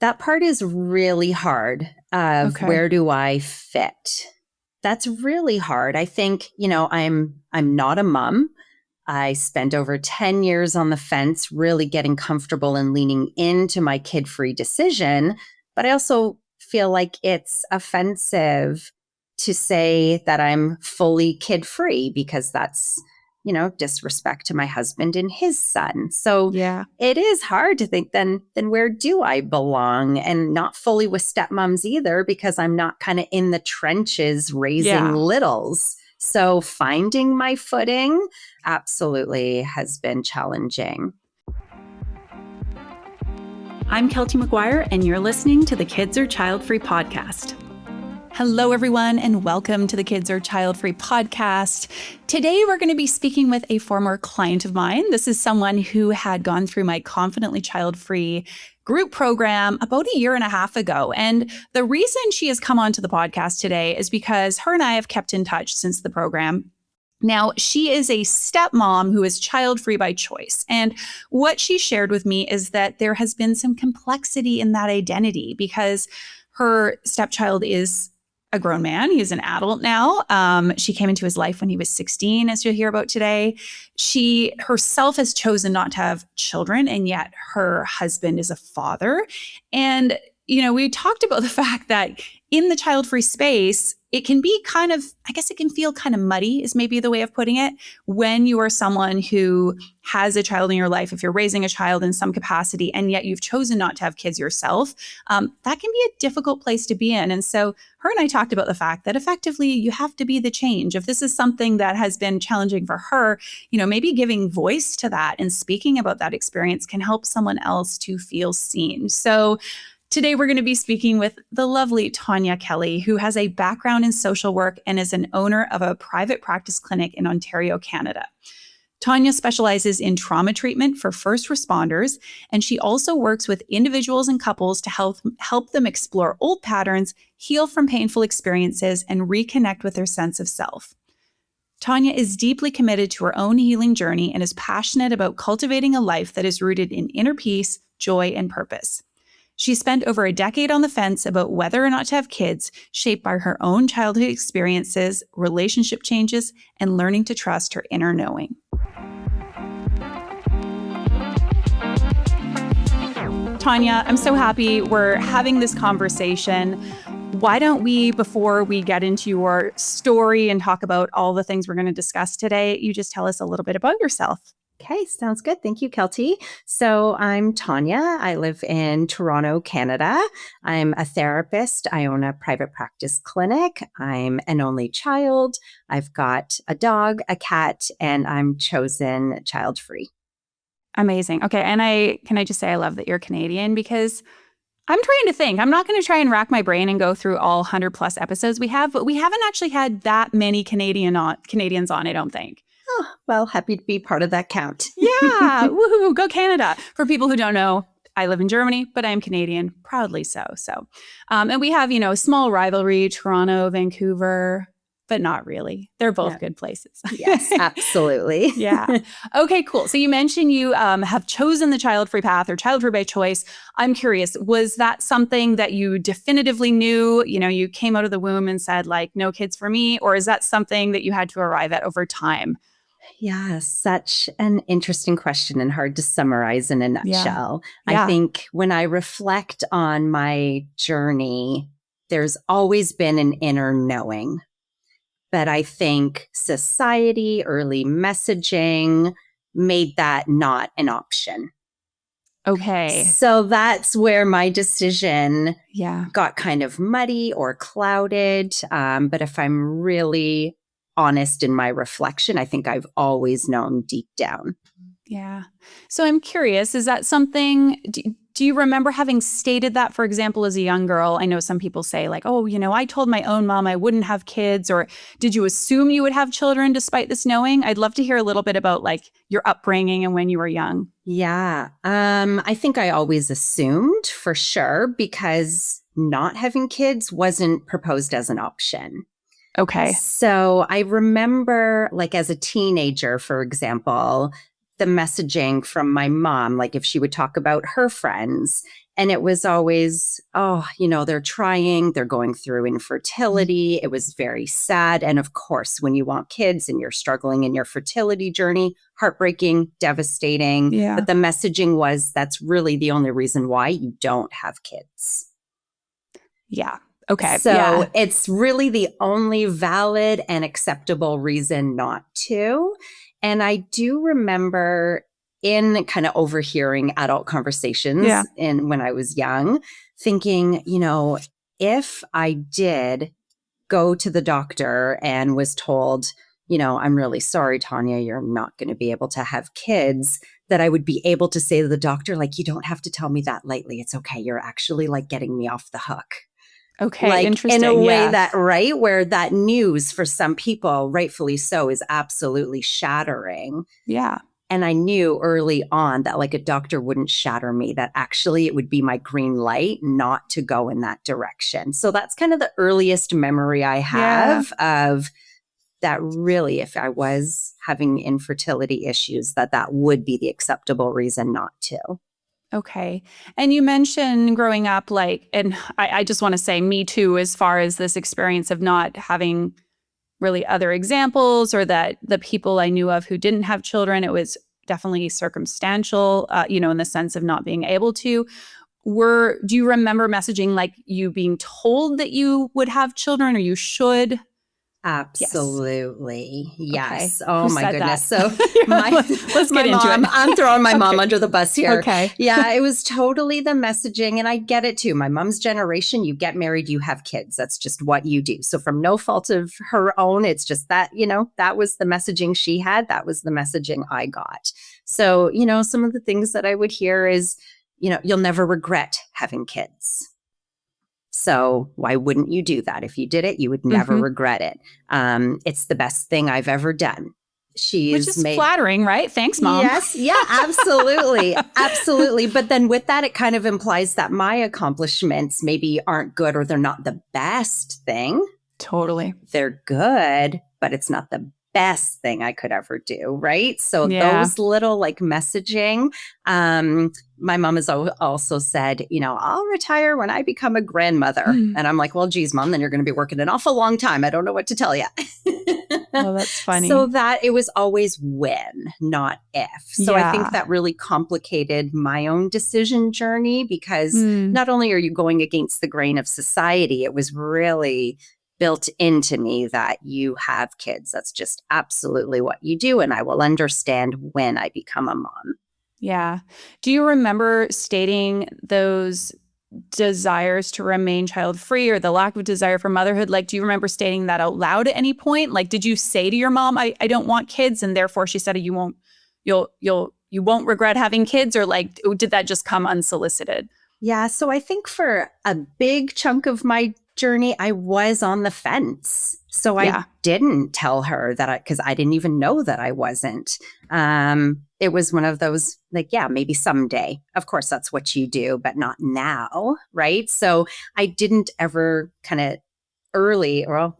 That part is really hard of where do I fit? That's really hard. I think, I'm not a mom. I spent over 10 years on the fence, really getting comfortable and leaning into my kid-free decision. But I also feel like it's offensive to say that I'm fully kid-free because that's, disrespect to my husband and his son. So it is hard to think then where do I belong? And not fully with stepmoms either, because I'm not kind of in the trenches raising littles. So finding my footing absolutely has been challenging. I'm Keltie McGuire, and you're listening to the Kids Are Childfree podcast. Hello, everyone, and welcome to the Kids Are Childfree podcast. Today, we're going to be speaking with a former client of mine. This is someone who had gone through my Confidently Childfree group program about a year and a half ago. And the reason she has come onto the podcast today is because her and I have kept in touch since the program. Now, she is a stepmom who is child-free by choice. And what she shared with me is that there has been some complexity in that identity because her stepchild is a grown man. He is an adult now. She came into his life when he was 16, as you'll hear about today. She herself has chosen not to have children, and yet her husband is a father. And, we talked about the fact that in the child-free space, it can be it can feel kind of muddy is maybe the way of putting it when you are someone who has a child in your life, if you're raising a child in some capacity, and yet you've chosen not to have kids yourself, that can be a difficult place to be in. And so her and I talked about the fact that effectively you have to be the change. If this is something that has been challenging for her, maybe giving voice to that and speaking about that experience can help someone else to feel seen. So today, we're going to be speaking with the lovely Tonya Kelly, who has a background in social work and is an owner of a private practice clinic in Ontario, Canada. Tonya specializes in trauma treatment for first responders, and she also works with individuals and couples to help them explore old patterns, heal from painful experiences, and reconnect with their sense of self. Tonya is deeply committed to her own healing journey and is passionate about cultivating a life that is rooted in inner peace, joy, and purpose. She spent over a decade on the fence about whether or not to have kids, shaped by her own childhood experiences, relationship changes, and learning to trust her inner knowing. Tonya, I'm so happy we're having this conversation. Why don't we, before we get into your story and talk about all the things we're going to discuss today, you just tell us a little bit about yourself? Okay, sounds good. Thank you, Keltie. So I'm Tonya. I live in Toronto, Canada. I'm a therapist. I own a private practice clinic. I'm an only child. I've got a dog, a cat, and I'm chosen child-free. Amazing. Okay, and can I just say I love that you're Canadian because I'm trying to think. I'm not going to try and rack my brain and go through all 100 plus episodes we have, but we haven't actually had that many Canadians on, I don't think. Oh, well, happy to be part of that count. Yeah. Woohoo. Go Canada. For people who don't know, I live in Germany, but I'm Canadian, proudly so. And we have, a small rivalry, Toronto, Vancouver, but not really. They're both good places. Yes, absolutely. Yeah. Okay, cool. So you mentioned you have chosen the child-free path or child-free by choice. I'm curious, was that something that you definitively knew, you came out of the womb and said no kids for me, or is that something that you had to arrive at over time? Yeah, such an interesting question and hard to summarize in a nutshell. Yeah. I think when I reflect on my journey, there's always been an inner knowing. But I think society, early messaging made that not an option. Okay. So that's where my decision got kind of muddy or clouded. But if I'm really honest in my reflection, I think I've always known deep down. Yeah. So I'm curious, is that something, do you remember having stated that, for example, as a young girl? I know some people say I told my own mom I wouldn't have kids, or did you assume you would have children despite this knowing? I'd love to hear a little bit about your upbringing and when you were young. Yeah. I think I always assumed for sure because not having kids wasn't proposed as an option. Okay. So I remember as a teenager, for example, the messaging from my mom, if she would talk about her friends And it was always, they're trying, they're going through infertility. It was very sad. And of course, when you want kids and you're struggling in your fertility journey, heartbreaking, devastating. Yeah. But the messaging was, that's really the only reason why you don't have kids. Yeah. Okay. So it's really the only valid and acceptable reason not to. And I do remember in kind of overhearing adult conversations when I was young, thinking, if I did go to the doctor and was told, I'm really sorry, Tonya, you're not going to be able to have kids, that I would be able to say to the doctor, like, you don't have to tell me that lightly. It's okay. You're actually like getting me off the hook. Okay, like interesting. In a way that, right, where that news for some people, rightfully so, is absolutely shattering. Yeah. And I knew early on that like a doctor wouldn't shatter me, that actually it would be my green light not to go in that direction. So that's kind of the earliest memory I have of that. Really, if I was having infertility issues, that would be the acceptable reason not to. Okay. And you mentioned growing up, and I just want to say me too, as far as this experience of not having really other examples, or that the people I knew of who didn't have children, it was definitely circumstantial, in the sense of not being able to. Do you remember messaging like you being told that you would have children or you should? Absolutely. Yes. Okay. Oh, Who my said goodness. That? So let's get into mom, it. I'm throwing my mom under the bus here. Okay. Yeah, it was totally the messaging. And I get it too. My mom's generation, you get married, you have kids. That's just what you do. So from no fault of her own, it's just that, that was the messaging she had. That was the messaging I got. So, some of the things that I would hear is, you'll never regret having kids. So why wouldn't you do that? If you did it, you would never regret it. It's the best thing I've ever done. Which is flattering, right? Thanks, Mom. Yes. Yeah, absolutely. Absolutely. But then with that, it kind of implies that my accomplishments maybe aren't good, or they're not the best thing. Totally. They're good, but it's not the best thing I could ever do. Right. So those little like messaging, my mom has also said, I'll retire when I become a grandmother. And I'm like, well, geez, Mom, then you're going to be working an awful long time. I don't know what to tell you. Well, that's funny. So that it was always when, not if. So I think that really complicated my own decision journey, because not only are you going against the grain of society, it was really built into me that you have kids. That's just absolutely what you do. And I will understand when I become a mom. Yeah. Do you remember stating those desires to remain child-free, or the lack of desire for motherhood? Like, do you remember stating that out loud at any point? Like, did you say to your mom, I don't want kids, and therefore she said you won't regret having kids? Or like, did that just come unsolicited? Yeah. So I think for a big chunk of my journey, I was on the fence. So I didn't tell her that because I didn't even know that I wasn't. It was one of those like, maybe someday. Of course, that's what you do, but not now. Right. So I didn't ever kind of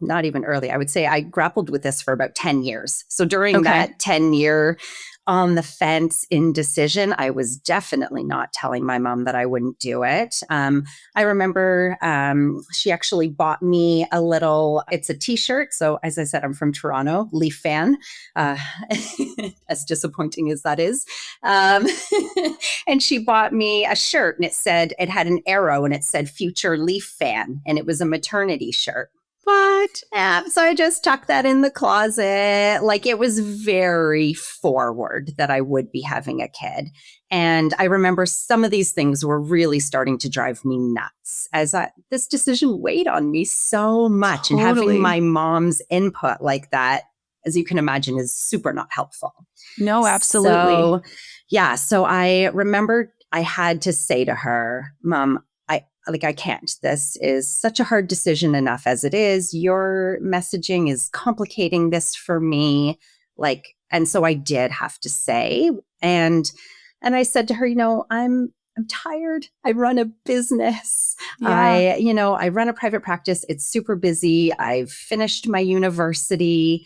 not even early. I would say I grappled with this for about 10 years. So during that 10-year on the fence indecision, I was definitely not telling my mom that I wouldn't do it. I remember she actually bought me it's a t-shirt. So as I said, I'm from Toronto, Leaf fan, as disappointing as that is. And she bought me a shirt, and it had an arrow, and it said future Leaf fan. And it was a maternity shirt. What? So I just tucked that in the closet. Like, it was very forward that I would be having a kid. And I remember some of these things were really starting to drive me nuts, as this decision weighed on me so much. Totally. And having my mom's input like that, as you can imagine, is super not helpful. No, absolutely. So I remember I had to say to her, Mom, I can't. This is such a hard decision enough as it is. Your messaging is complicating this for me. And so I did have to say, and I said to her, I'm tired. I run a business. I run a private practice. It's super busy. I've finished my university.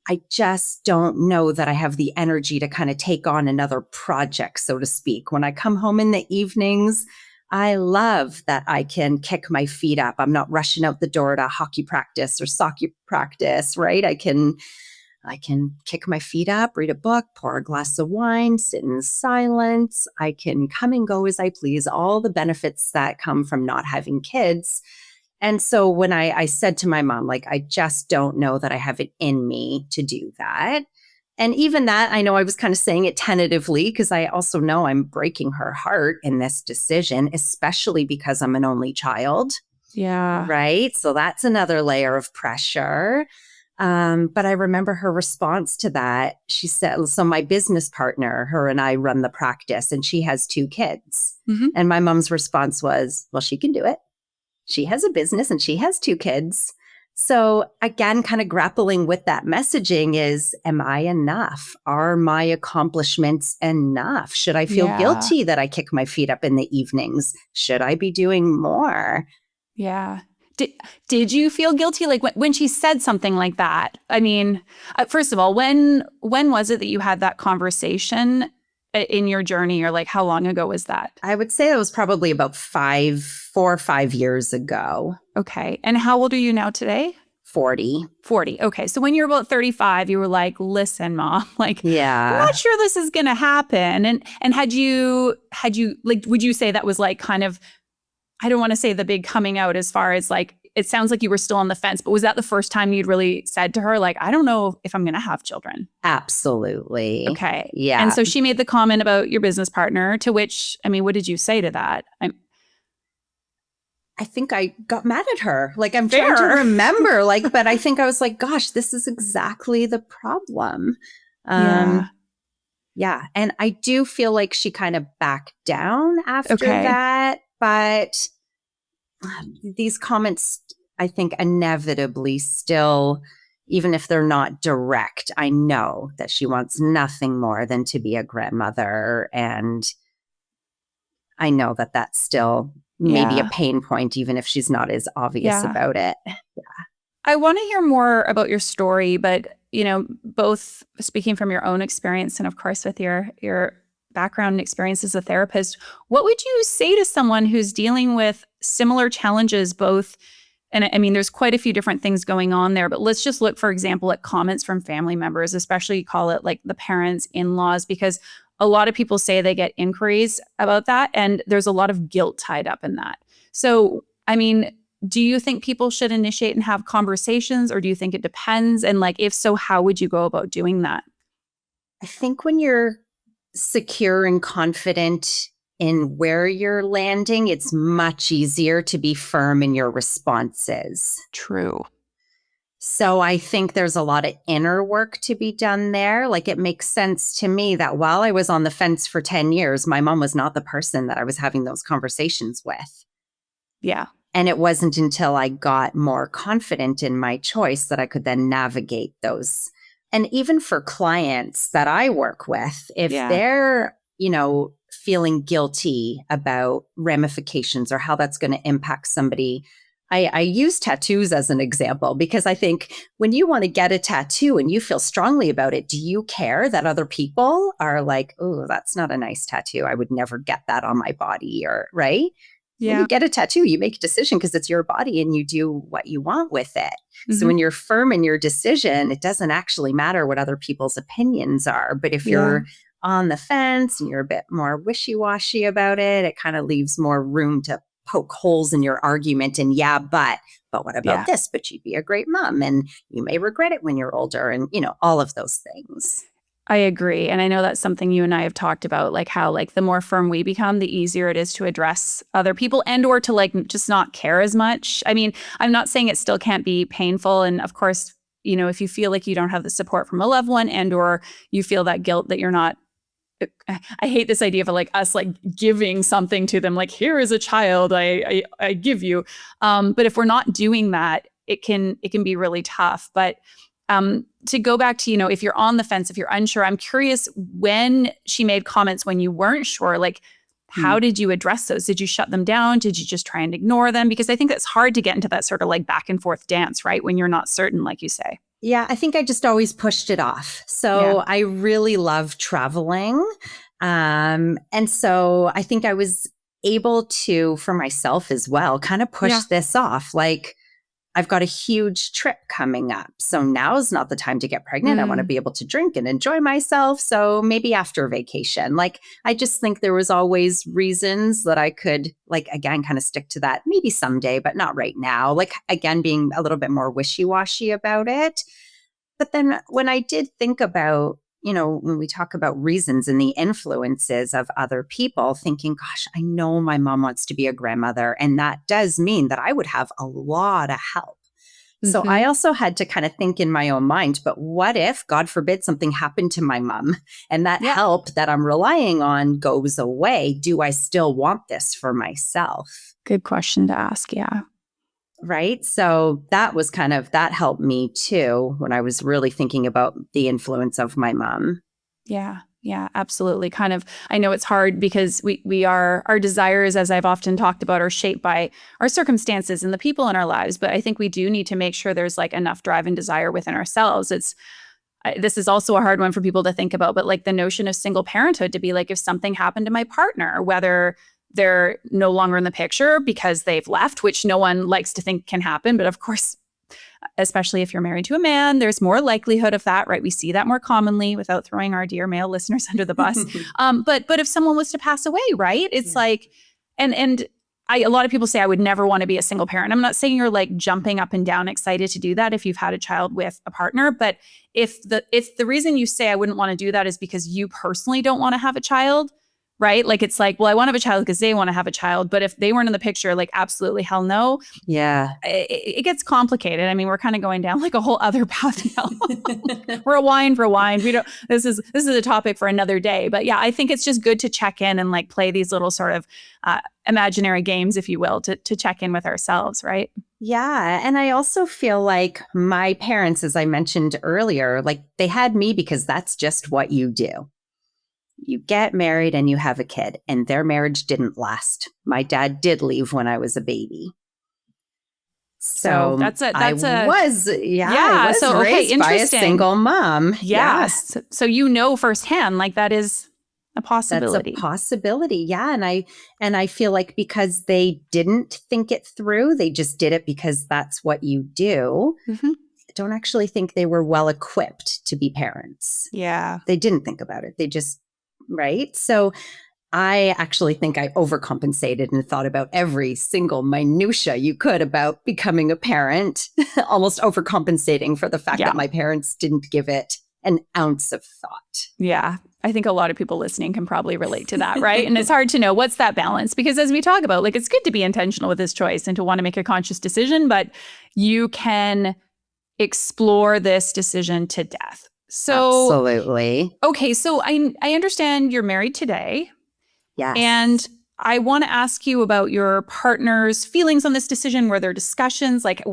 I just don't know that I have the energy to kind of take on another project, so to speak. When I come home in the evenings, I love that I can kick my feet up. I'm not rushing out the door to hockey practice or soccer practice, right? I can kick my feet up, read a book, pour a glass of wine, sit in silence. I can come and go as I please, all the benefits that come from not having kids. And so when I said to my mom, like, I just don't know that I have it in me to do that. And even that, I know I was kind of saying it tentatively because I also know I'm breaking her heart in this decision, especially because I'm an only child. Yeah. Right. So that's another layer of pressure. But I remember her response to that. She said, so my business partner, her and I run the practice, and she has 2 kids. Mm-hmm. And my mom's response was, well, she can do it. She has a business and she has 2 kids. So again, kind of grappling with that messaging is, am I enough? Are my accomplishments enough? Should I feel guilty that I kick my feet up in the evenings? Should I be doing more? Yeah. Did you feel guilty? Like when she said something like that? I mean, first of all, when was it that you had that conversation in your journey, or like how long ago was that? I would say it was probably about 4 or 5 years ago. Okay. And how old are you now today? 40. Okay. So when you were about 35, you were like, listen, Mom, like, yeah, I'm not sure this is going to happen. And had you like, would you say that was like kind of, I don't want to say the big coming out as far as like, it sounds like you were still on the fence, but was that the first time you'd really said to her, like, I don't know if I'm going to have children? Absolutely. Okay. Yeah. And so she made the comment about your business partner, to which, I mean, what did you say to that? I think I got mad at her. Like, I'm trying to remember, like, but I think I was like, gosh, this is exactly the problem. Yeah. And I do feel like she kind of backed down after that. But these comments, I think, inevitably still, even if they're not direct, I know that she wants nothing more than to be a grandmother. And I know that that's still maybe a pain point, even if she's not as obvious about it. Yeah. I want to hear more about your story, but, you know, both speaking from your own experience and of course with your background and experience as a therapist, what would you say to someone who's dealing with similar challenges, both, and I mean, there's quite a few different things going on there, but let's just look, for example, at comments from family members, especially call it like the parents, in-laws, because a lot of people say they get inquiries about that, and there's a lot of guilt tied up in that. So, I mean, do you think people should initiate and have conversations, or do you think it depends? And like, if so, how would you go about doing that? I think when you're secure and confident in where you're landing, it's much easier to be firm in your responses. True. So I think there's a lot of inner work to be done there. Like, it makes sense to me that while I was on the fence for 10 years, my mom was not the person that I was having those conversations with. Yeah. And it wasn't until I got more confident in my choice that I could then navigate those. And even for clients that I work with, if they're, you know, feeling guilty about ramifications or how that's going to impact somebody, I use tattoos as an example, because I think when you want to get a tattoo and you feel strongly about it, do you care that other people are like, oh, that's not a nice tattoo, I would never get that on my body, or right? Yeah. When you get a tattoo, you make a decision because it's your body and you do what you want with it. Mm-hmm. So when you're firm in your decision, it doesn't actually matter what other people's opinions are. But if you're on the fence and you're a bit more wishy-washy about it, it kind of leaves more room to poke holes in your argument. And but what about this? But you'd be a great mom and you may regret it when you're older, and, you know, all of those things. I agree. And I know that's something you and I have talked about, like how like the more firm we become, the easier it is to address other people and or to like just not care as much. I mean, I'm not saying it still can't be painful. And of course, you know, if you feel like you don't have the support from a loved one and or you feel that guilt that you're not, I hate this idea of like us like giving something to them, like here is a child I give you. But if we're not doing that, it can be really tough. But to go back to, you know, if you're on the fence, if you're unsure, I'm curious, when she made comments when you weren't sure, like how did you address those? Did you shut them down? Did you just try and ignore them? Because I think that's hard to get into that sort of like back and forth dance, right? When you're not certain, like you say. Yeah, I think I just always pushed it off. So I really love traveling. And so I think I was able to, for myself as well, kind of push this off. Like, I've got a huge trip coming up. So now's not the time to get pregnant. I want to be able to drink and enjoy myself. So maybe after vacation. Like, I just think there was always reasons that I could, like, again, kind of stick to that maybe someday, but not right now. Like, again, being a little bit more wishy-washy about it. But then when I did think about, when we talk about reasons and the influences of other people, thinking, gosh, I know my mom wants to be a grandmother, and that does mean that I would have a lot of help. So I also had to kind of think in my own mind, but what if, God forbid, something happened to my mom and that help that I'm relying on goes away? Do I still want this for myself? Good question to ask. Yeah. Right. So that helped me too when I was really thinking about the influence of my mom. Yeah. Yeah, absolutely. Kind of, I know it's hard because our desires, as I've often talked about, are shaped by our circumstances and the people in our lives. But I think we do need to make sure there's like enough drive and desire within ourselves. This is also a hard one for people to think about, but like the notion of single parenthood, to be like, if something happened to my partner, whether they're no longer in the picture because they've left, which no one likes to think can happen. But of course, especially if you're married to a man, there's more likelihood of that, right? We see that more commonly, without throwing our dear male listeners under the bus. But if someone was to pass away, right? It's like, and a lot of people say I would never want to be a single parent. I'm not saying you're like jumping up and down excited to do that if you've had a child with a partner. But if the reason you say I wouldn't want to do that is because you personally don't want to have a child, right? Like, it's like, well, I want to have a child because they want to have a child. But if they weren't in the picture, like, absolutely hell no. Yeah. It gets complicated. I mean, we're kind of going down like a whole other path now. Rewind. This is a topic for another day. But yeah, I think it's just good to check in and like play these little sort of imaginary games, if you will, to check in with ourselves, right? Yeah. And I also feel like my parents, as I mentioned earlier, like they had me because that's just what you do. You get married and you have a kid, and their marriage didn't last. My dad did leave when I was a baby. So I was raised by a single mom. Yes. So firsthand, like that is a possibility. That's a possibility. Yeah. And I feel like because they didn't think it through, they just did it because that's what you do. I don't actually think they were well equipped to be parents. Yeah. They didn't think about it. They just, right? So I actually think I overcompensated and thought about every single minutia you could about becoming a parent, almost overcompensating for the fact that my parents didn't give it an ounce of thought. Yeah. I think a lot of people listening can probably relate to that, right? And it's hard to know what's that balance, because as we talk about, like, it's good to be intentional with this choice and to want to make a conscious decision, but you can explore this decision to death. So absolutely. Okay. So I understand you're married today. Yes. And I want to ask you about your partner's feelings on this decision. Were there discussions like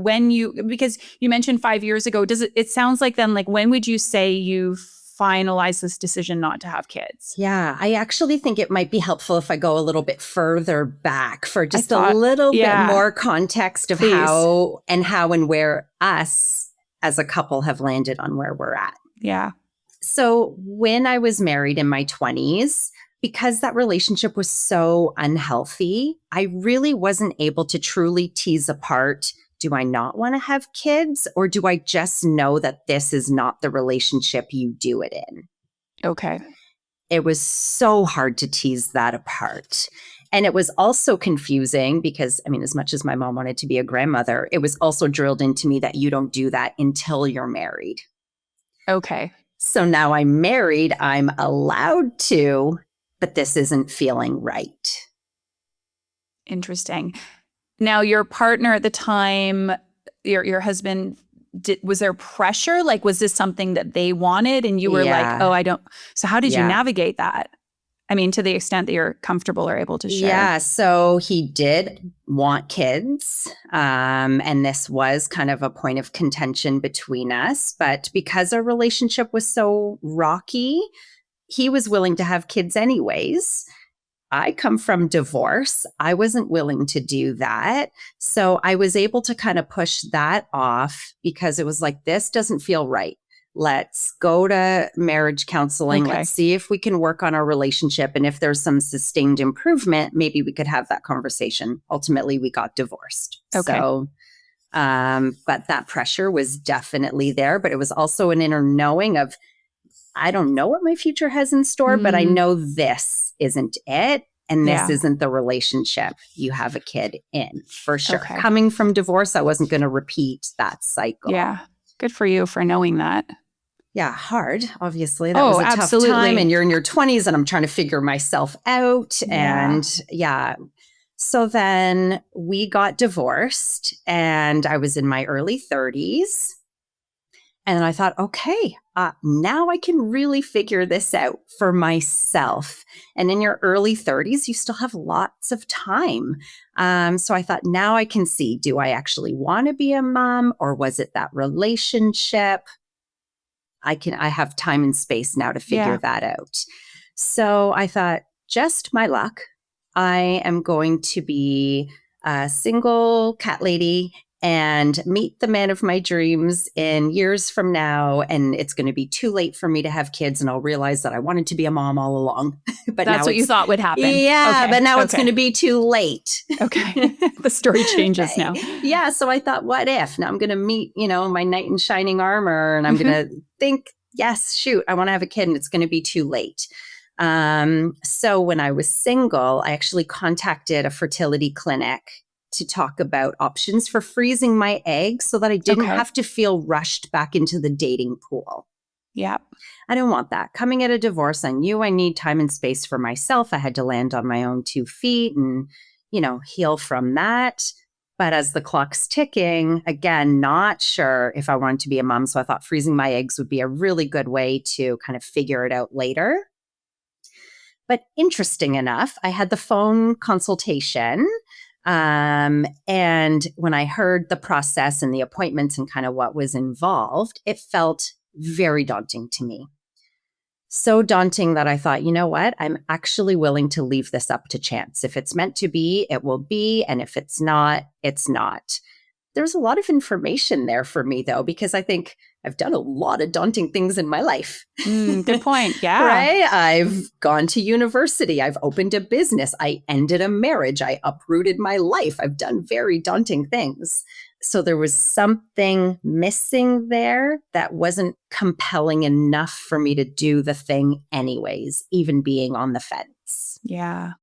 because you mentioned 5 years ago, it sounds like then, like, when would you say you finalize this decision not to have kids? Yeah, I actually think it might be helpful if I go a little bit further back for just a little bit more context of how and where us as a couple have landed on where we're at. Yeah. So when I was married in my 20s, because that relationship was so unhealthy, I really wasn't able to truly tease apart, do I not want to have kids, or do I just know that this is not the relationship you do it in? Okay. It was so hard to tease that apart. And it was also confusing because, I mean, as much as my mom wanted to be a grandmother, it was also drilled into me that you don't do that until you're married. Okay. So now I'm married, I'm allowed to, but this isn't feeling right. Interesting. Now, your partner at the time, your husband, was there pressure? Like, was this something that they wanted and you were like, oh, I don't. So how did you navigate that? I mean, to the extent that you're comfortable or able to share. Yeah, so he did want kids. And this was kind of a point of contention between us. But because our relationship was so rocky, he was willing to have kids anyways. I come from divorce. I wasn't willing to do that. So I was able to kind of push that off because it was like, this doesn't feel right. Let's go to marriage counseling. Okay. Let's see if we can work on our relationship. And if there's some sustained improvement, maybe we could have that conversation. Ultimately, we got divorced. Okay. So, but that pressure was definitely there. But it was also an inner knowing of, I don't know what my future has in store, but I know this isn't it. And this isn't the relationship you have a kid in, for sure. Okay. Coming from divorce, I wasn't going to repeat that cycle. Yeah. Good for you for knowing that. Yeah, hard, obviously. That was a tough time. And you're in your 20s and I'm trying to figure myself out. And so then we got divorced and I was in my early 30s. And I thought, okay, now I can really figure this out for myself. And in your early 30s, you still have lots of time. So I thought, now I can see, do I actually want to be a mom, or was it that relationship? I have time and space now to figure that out. So I thought, just my luck. I am going to be a single cat lady and meet the man of my dreams in years from now. And it's going to be too late for me to have kids. And I'll realize that I wanted to be a mom all along. But that's what you thought would happen. Yeah, okay. But now it's going to be too late. Okay. The story changes now. Yeah. So I thought, what if? Now I'm going to meet, my knight in shining armor. And I'm going to think, yes, shoot, I want to have a kid and it's going to be too late. So when I was single, I actually contacted a fertility clinic to talk about options for freezing my eggs so that I didn't have to feel rushed back into the dating pool. Yeah. I don't want that. Coming at a divorce, I knew I need time and space for myself. I had to land on my own 2 feet and, heal from that. But as the clock's ticking, again, not sure if I wanted to be a mom. So I thought freezing my eggs would be a really good way to kind of figure it out later. But interesting enough, I had the phone consultation. And when I heard the process and the appointments and kind of what was involved, it felt very daunting to me. So daunting that I thought, you know what? I'm actually willing to leave this up to chance. If it's meant to be, it will be. And if it's not, it's not. There's a lot of information there for me, though, because I think I've done a lot of daunting things in my life. Good point. Yeah. Right? I've gone to university. I've opened a business. I ended a marriage. I uprooted my life. I've done very daunting things. So there was something missing there that wasn't compelling enough for me to do the thing anyways, even being on the fence. Yeah.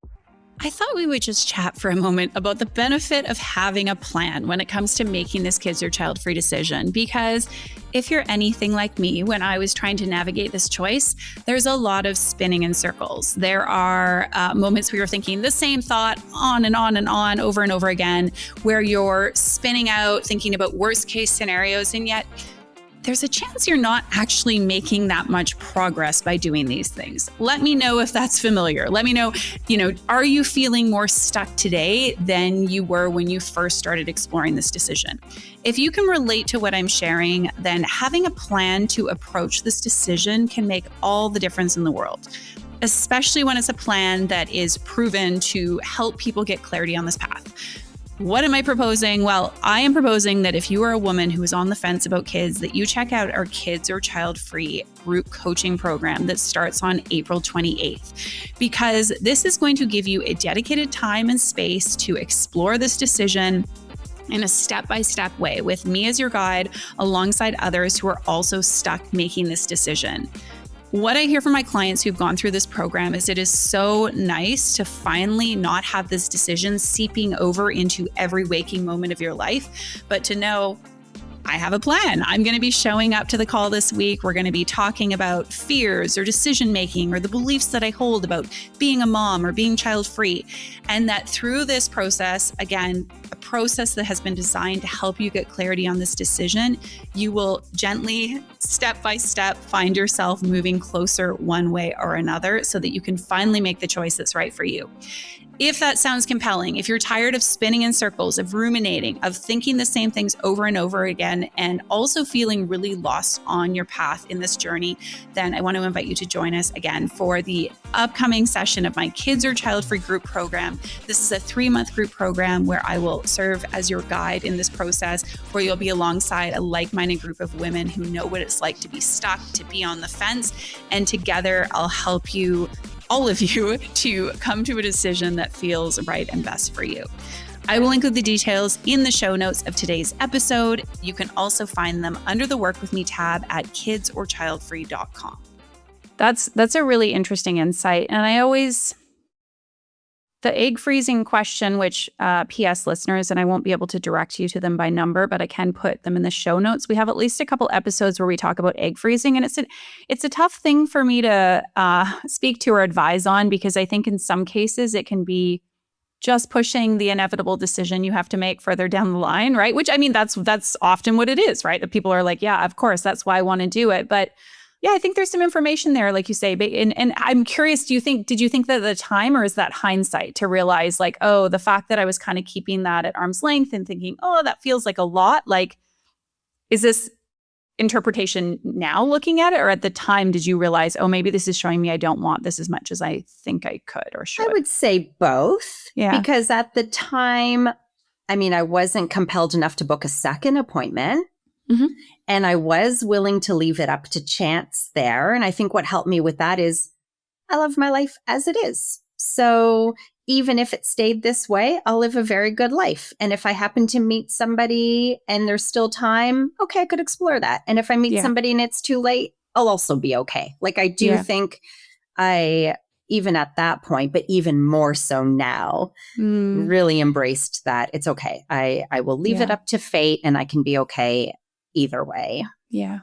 I thought we would just chat for a moment about the benefit of having a plan when it comes to making this kids or child-free decision. Because if you're anything like me, when I was trying to navigate this choice, there's a lot of spinning in circles. There are moments where you're thinking the same thought on and on and on over and over again, where you're spinning out, thinking about worst case scenarios, and yet there's a chance you're not actually making that much progress by doing these things. Let me know if that's familiar. Let me know, are you feeling more stuck today than you were when you first started exploring this decision? If you can relate to what I'm sharing, then having a plan to approach this decision can make all the difference in the world, especially when it's a plan that is proven to help people get clarity on this path. What am I proposing? Well, I am proposing that if you are a woman who is on the fence about kids, that you check out our Kids or Child-Free group coaching program that starts on April 28th, because this is going to give you a dedicated time and space to explore this decision in a step-by-step way with me as your guide, alongside others who are also stuck making this decision. What I hear from my clients who've gone through this program is it is so nice to finally not have this decision seeping over into every waking moment of your life, but to know I have a plan. I'm going to be showing up to the call this week. We're going to be talking about fears or decision making or the beliefs that I hold about being a mom or being child-free. And that through this process, again, a process that has been designed to help you get clarity on this decision, you will gently, step by step, find yourself moving closer one way or another so that you can finally make the choice that's right for you. If that sounds compelling, if you're tired of spinning in circles, of ruminating, of thinking the same things over and over again, and also feeling really lost on your path in this journey, then I want to invite you to join us again for the upcoming session of my Kids Are Child-Free group program. This is a 3-month group program where I will serve as your guide in this process, where you'll be alongside a like-minded group of women who know what it's like to be stuck, to be on the fence, and together I'll help you, all of you, to come to a decision that feels right and best for you. I will include the details in the show notes of today's episode. You can also find them under the Work With Me tab at kidsorchildfree.com. That's a really interesting insight. And the egg freezing question, which PS listeners, and I won't be able to direct you to them by number, but I can put them in the show notes. We have at least a couple episodes where we talk about egg freezing, and it's a tough thing for me to speak to or advise on, because I think in some cases it can be just pushing the inevitable decision you have to make further down the line, right? Which, I mean, that's often what it is, right? That people are like, yeah, of course, that's why I want to do it, but yeah, I think there's some information there, like you say. And I'm curious, did you think that at the time, or is that hindsight to realize like, oh, the fact that I was kind of keeping that at arm's length and thinking, oh, that feels like a lot. Like, is this interpretation now looking at it? Or at the time, did you realize, oh, maybe this is showing me I don't want this as much as I think I could or should? I would say both. Yeah. Because at the time, I mean, I wasn't compelled enough to book a second appointment. Mm-hmm. And I was willing to leave it up to chance there. And I think what helped me with that is I love my life as it is. So even if it stayed this way, I'll live a very good life. And if I happen to meet somebody and there's still time, okay, I could explore that. And if I meet somebody and it's too late, I'll also be okay. Like I do think even at that point, but even more so now, really embraced that it's okay. I will leave it up to fate and I can be okay either way. Yeah.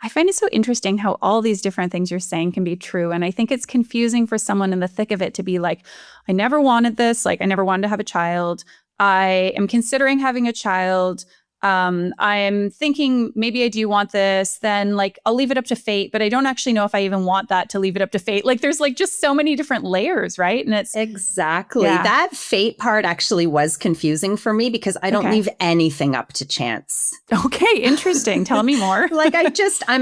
I find it so interesting how all these different things you're saying can be true. And I think it's confusing for someone in the thick of it to be like, I never wanted this. Like, I never wanted to have a child. I am considering having a child. I'm thinking maybe I do want this, then like I'll leave it up to fate, but I don't actually know if I even want that to leave it up to fate. Like there's like just so many different layers, right? And it's exactly that fate part actually was confusing for me because I don't leave anything up to chance. Okay, interesting. Tell me more. Like I'm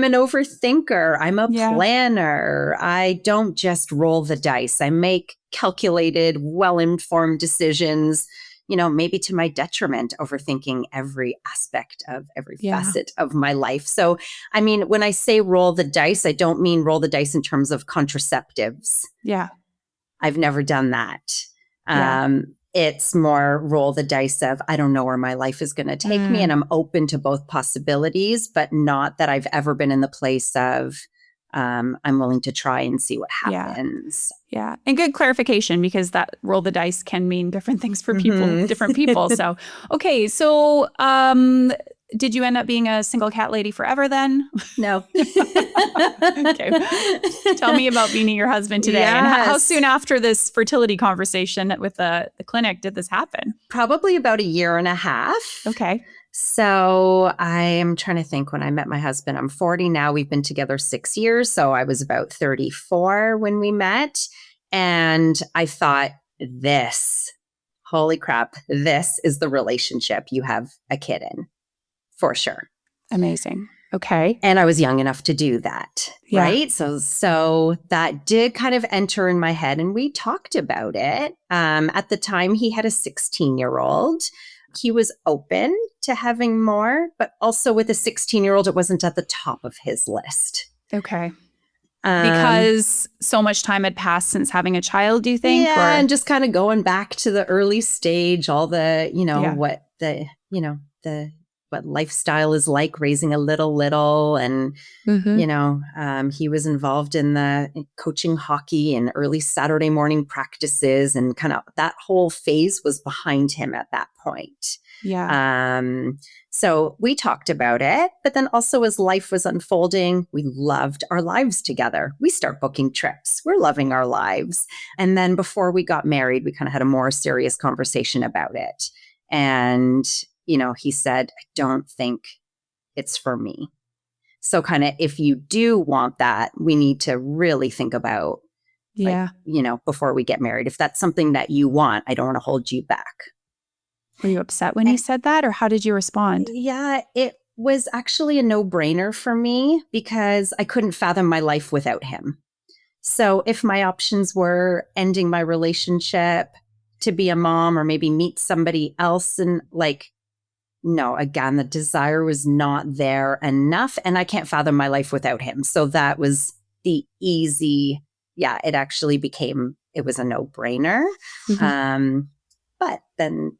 an overthinker. I'm a planner. I don't just roll the dice. I make calculated, well-informed decisions, you know, maybe to my detriment, overthinking every aspect of every facet of my life. So, I mean, when I say roll the dice, I don't mean roll the dice in terms of contraceptives. Yeah. I've never done that. It's more roll the dice of, I don't know where my life is going to take me. And I'm open to both possibilities, but not that I've ever been in the place of, I'm willing to try and see what happens. Yeah. And good clarification, because that roll the dice can mean different things for people, different people. So, okay. So, did you end up being a single cat lady forever then? No. Okay. Tell me about meeting your husband today. And how soon after this fertility conversation with the clinic did this happen? Probably about a year and a half. Okay. So I am trying to think when I met my husband. I'm 40 now. We've been together 6 years. So I was about 34 when we met. And I thought, holy crap, this is the relationship you have a kid in. For sure. Amazing. Okay. And I was young enough to do that. Right. So that did kind of enter in my head and we talked about it. At the time, he had a 16-year-old. He was open to having more, but also with a 16-year-old, it wasn't at the top of his list. Okay. Because so much time had passed since having a child, do you think? Yeah, and just kind of going back to the early stage, all the, what lifestyle is like raising a little. And, he was involved in the coaching hockey and early Saturday morning practices and kind of that whole phase was behind him at that point. Yeah. So we talked about it, but then also as life was unfolding, we loved our lives together. We start booking trips. We're loving our lives. And then before we got married, we kind of had a more serious conversation about it. And he said, I don't think it's for me. So kind of if you do want that, we need to really think about Yeah. Like, before we get married, if that's something that you want, I don't want to hold you back. Were you upset when he said that, or how did you respond? Yeah, it was actually a no-brainer for me because I couldn't fathom my life without him. So if my options were ending my relationship to be a mom or maybe meet somebody else, and no, again, the desire was not there enough, and I can't fathom my life without him. So that was the easy, it actually it was a no-brainer. Mm-hmm. But then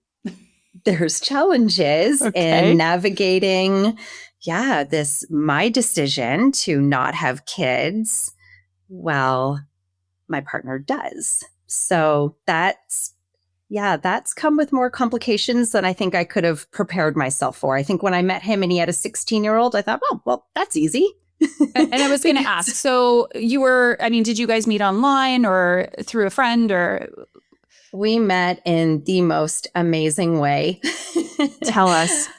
there's challenges in navigating, my decision to not have kids. Well, my partner does. So that's come with more complications than I think I could have prepared myself for. I think when I met him and he had a 16-year-old, I thought, oh, well, that's easy. And I was going to ask, so did you guys meet online or through a friend or? We met in the most amazing way. Tell us.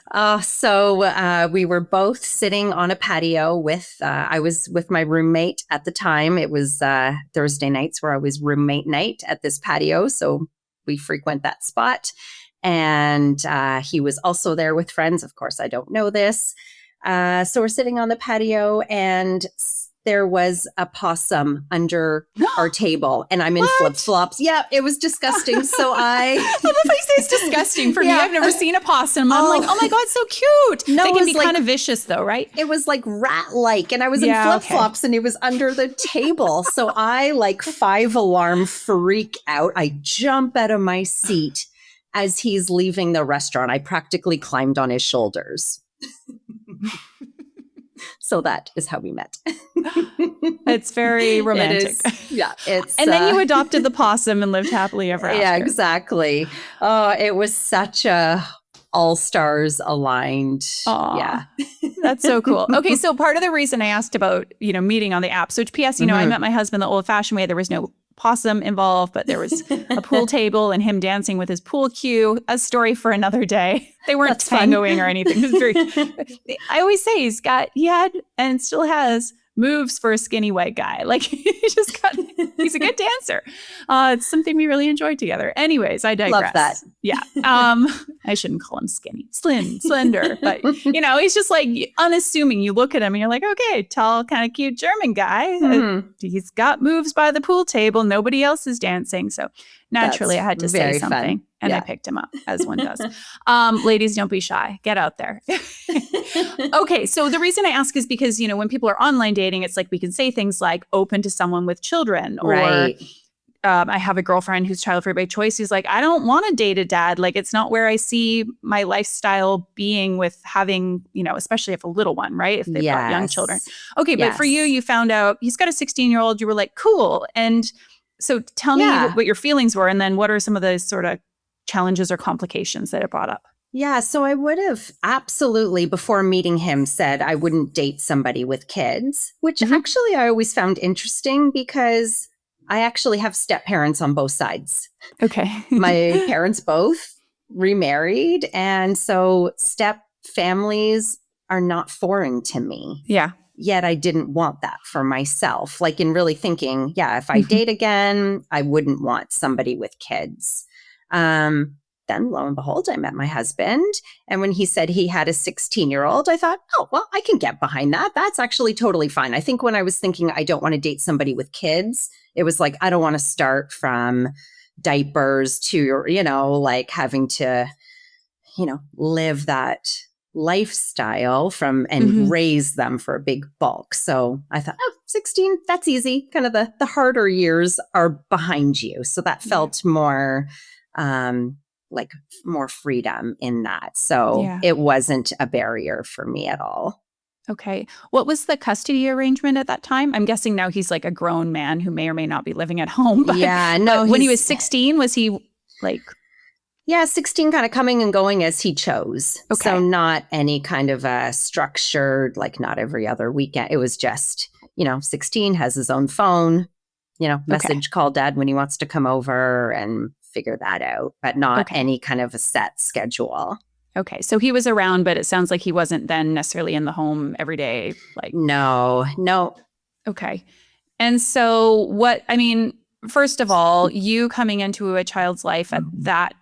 So we were both sitting on a patio I was with my roommate at the time. It was Thursday nights where I was roommate night at this patio. So we frequent that spot. And he was also there with friends. Of course, I don't know this. So we're sitting on the patio and there was a possum under our table and I'm in flip-flops. Yeah, it was disgusting. So I love how you say it's disgusting. For me, I've never seen a possum. I'm like, oh my God, so cute. No, they can be kind of vicious though, right? It was like rat-like and I was in flip-flops and it was under the table. So I 5-alarm freak out. I jump out of my seat as he's leaving the restaurant. I practically climbed on his shoulders. So that is how we met. It's very romantic. And then you adopted the possum and lived happily ever after. Yeah, exactly. Oh, it was such a all-stars aligned. Aww. Yeah. That's so cool. Okay, so part of the reason I asked about, meeting on the app. So P.S., I met my husband the old-fashioned way. There was no possum involved, but there was a pool table and him dancing with his pool cue. A story for another day. They weren't tangoing or anything. It was very. I always say he had and still has moves for a skinny white guy. Like he's a good dancer. It's something we really enjoyed together. Anyways, I digress. Love that. Yeah. I shouldn't call him skinny, slender, but he's just unassuming. You look at him and you're like, okay, tall, kind of cute German guy. Mm-hmm. He's got moves by the pool table. Nobody else is dancing. So naturally I had to say something. Fun. And I picked him up, as one does. Ladies, don't be shy. Get out there. Okay, so the reason I ask is because, when people are online dating, it's we can say things like open to someone with children. Right. Or I have a girlfriend who's child-free by choice. Who's like, I don't want to date a dad. It's not where I see my lifestyle being with having, especially if a little one, right? If they've got young children. Okay, but for you found out he's got a 16-year-old. You were like, cool. And so tell me what your feelings were. And then what are some of those sort of challenges or complications that it brought up? Yeah, so I would have absolutely, before meeting him, said I wouldn't date somebody with kids, which actually I always found interesting because I actually have step parents on both sides. Okay. My parents both remarried, and so step families are not foreign to me. Yeah. Yet I didn't want that for myself. In really thinking, if I date again, I wouldn't want somebody with kids. Then lo and behold, I met my husband. And when he said he had a 16-year-old, I thought, oh, well, I can get behind that. That's actually totally fine. I think when I was thinking I don't want to date somebody with kids, it was I don't want to start from diapers to, having to, live that lifestyle and raise them for a big bulk. So I thought, 16, that's easy. Kind of the harder years are behind you. So that felt more more freedom in that. So it wasn't a barrier for me at all. Okay. What was the custody arrangement at that time? I'm guessing now he's a grown man who may or may not be living at home. But, but when he was 16, was he 16 kind of coming and going as he chose. Okay. So not any kind of a structured, not every other weekend. It was just, 16, has his own phone, message, call dad when he wants to come over and figure that out, but not any kind of a set schedule. Okay. So he was around, but it sounds like he wasn't then necessarily in the home every day. No. Okay. And so first of all, you coming into a child's life at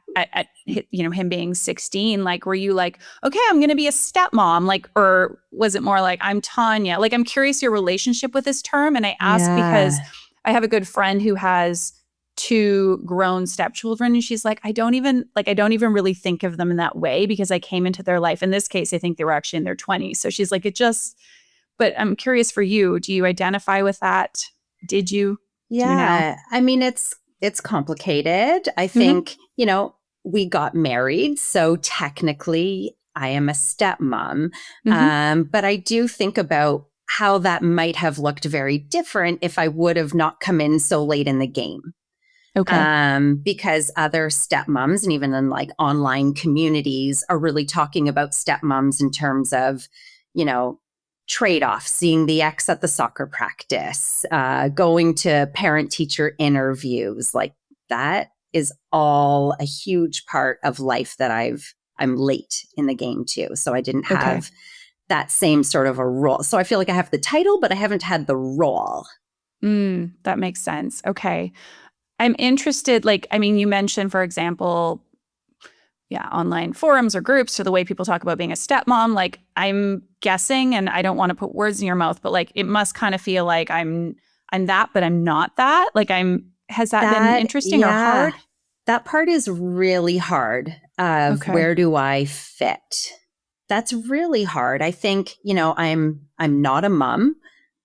him being 16, like, were you like, okay, I'm going to be a stepmom, like, or was it more like, I'm Tonya? Like, I'm curious your relationship with this term. And I ask because I have a good friend who has 2 grown stepchildren, and she's like, I don't even really think of them in that way because I came into their life. In this case, I think they were actually in their 20s. So she's like, but I'm curious for you, do you identify with that? Did you? Yeah. Do you now? I mean, it's complicated. I think, we got married, so technically I am a stepmom. But I do think about how that might have looked very different if I would have not come in so late in the game. Okay. Because other stepmoms, and even in like online communities, are really talking about stepmoms in terms of, trade-offs, seeing the ex at the soccer practice, going to parent-teacher interviews. Like, that is all a huge part of life that I'm late in the game too. So I didn't have that same sort of a role. So I feel like I have the title, but I haven't had the role. That makes sense. Okay. I'm interested, you mentioned, for example, online forums or groups, or the way people talk about being a stepmom. Like, I'm guessing, and I don't want to put words in your mouth, but like, it must kind of feel like I'm that, but I'm not that. Like, has that been interesting or hard? That part is really hard of where do I fit? That's really hard. I think, I'm not a mom.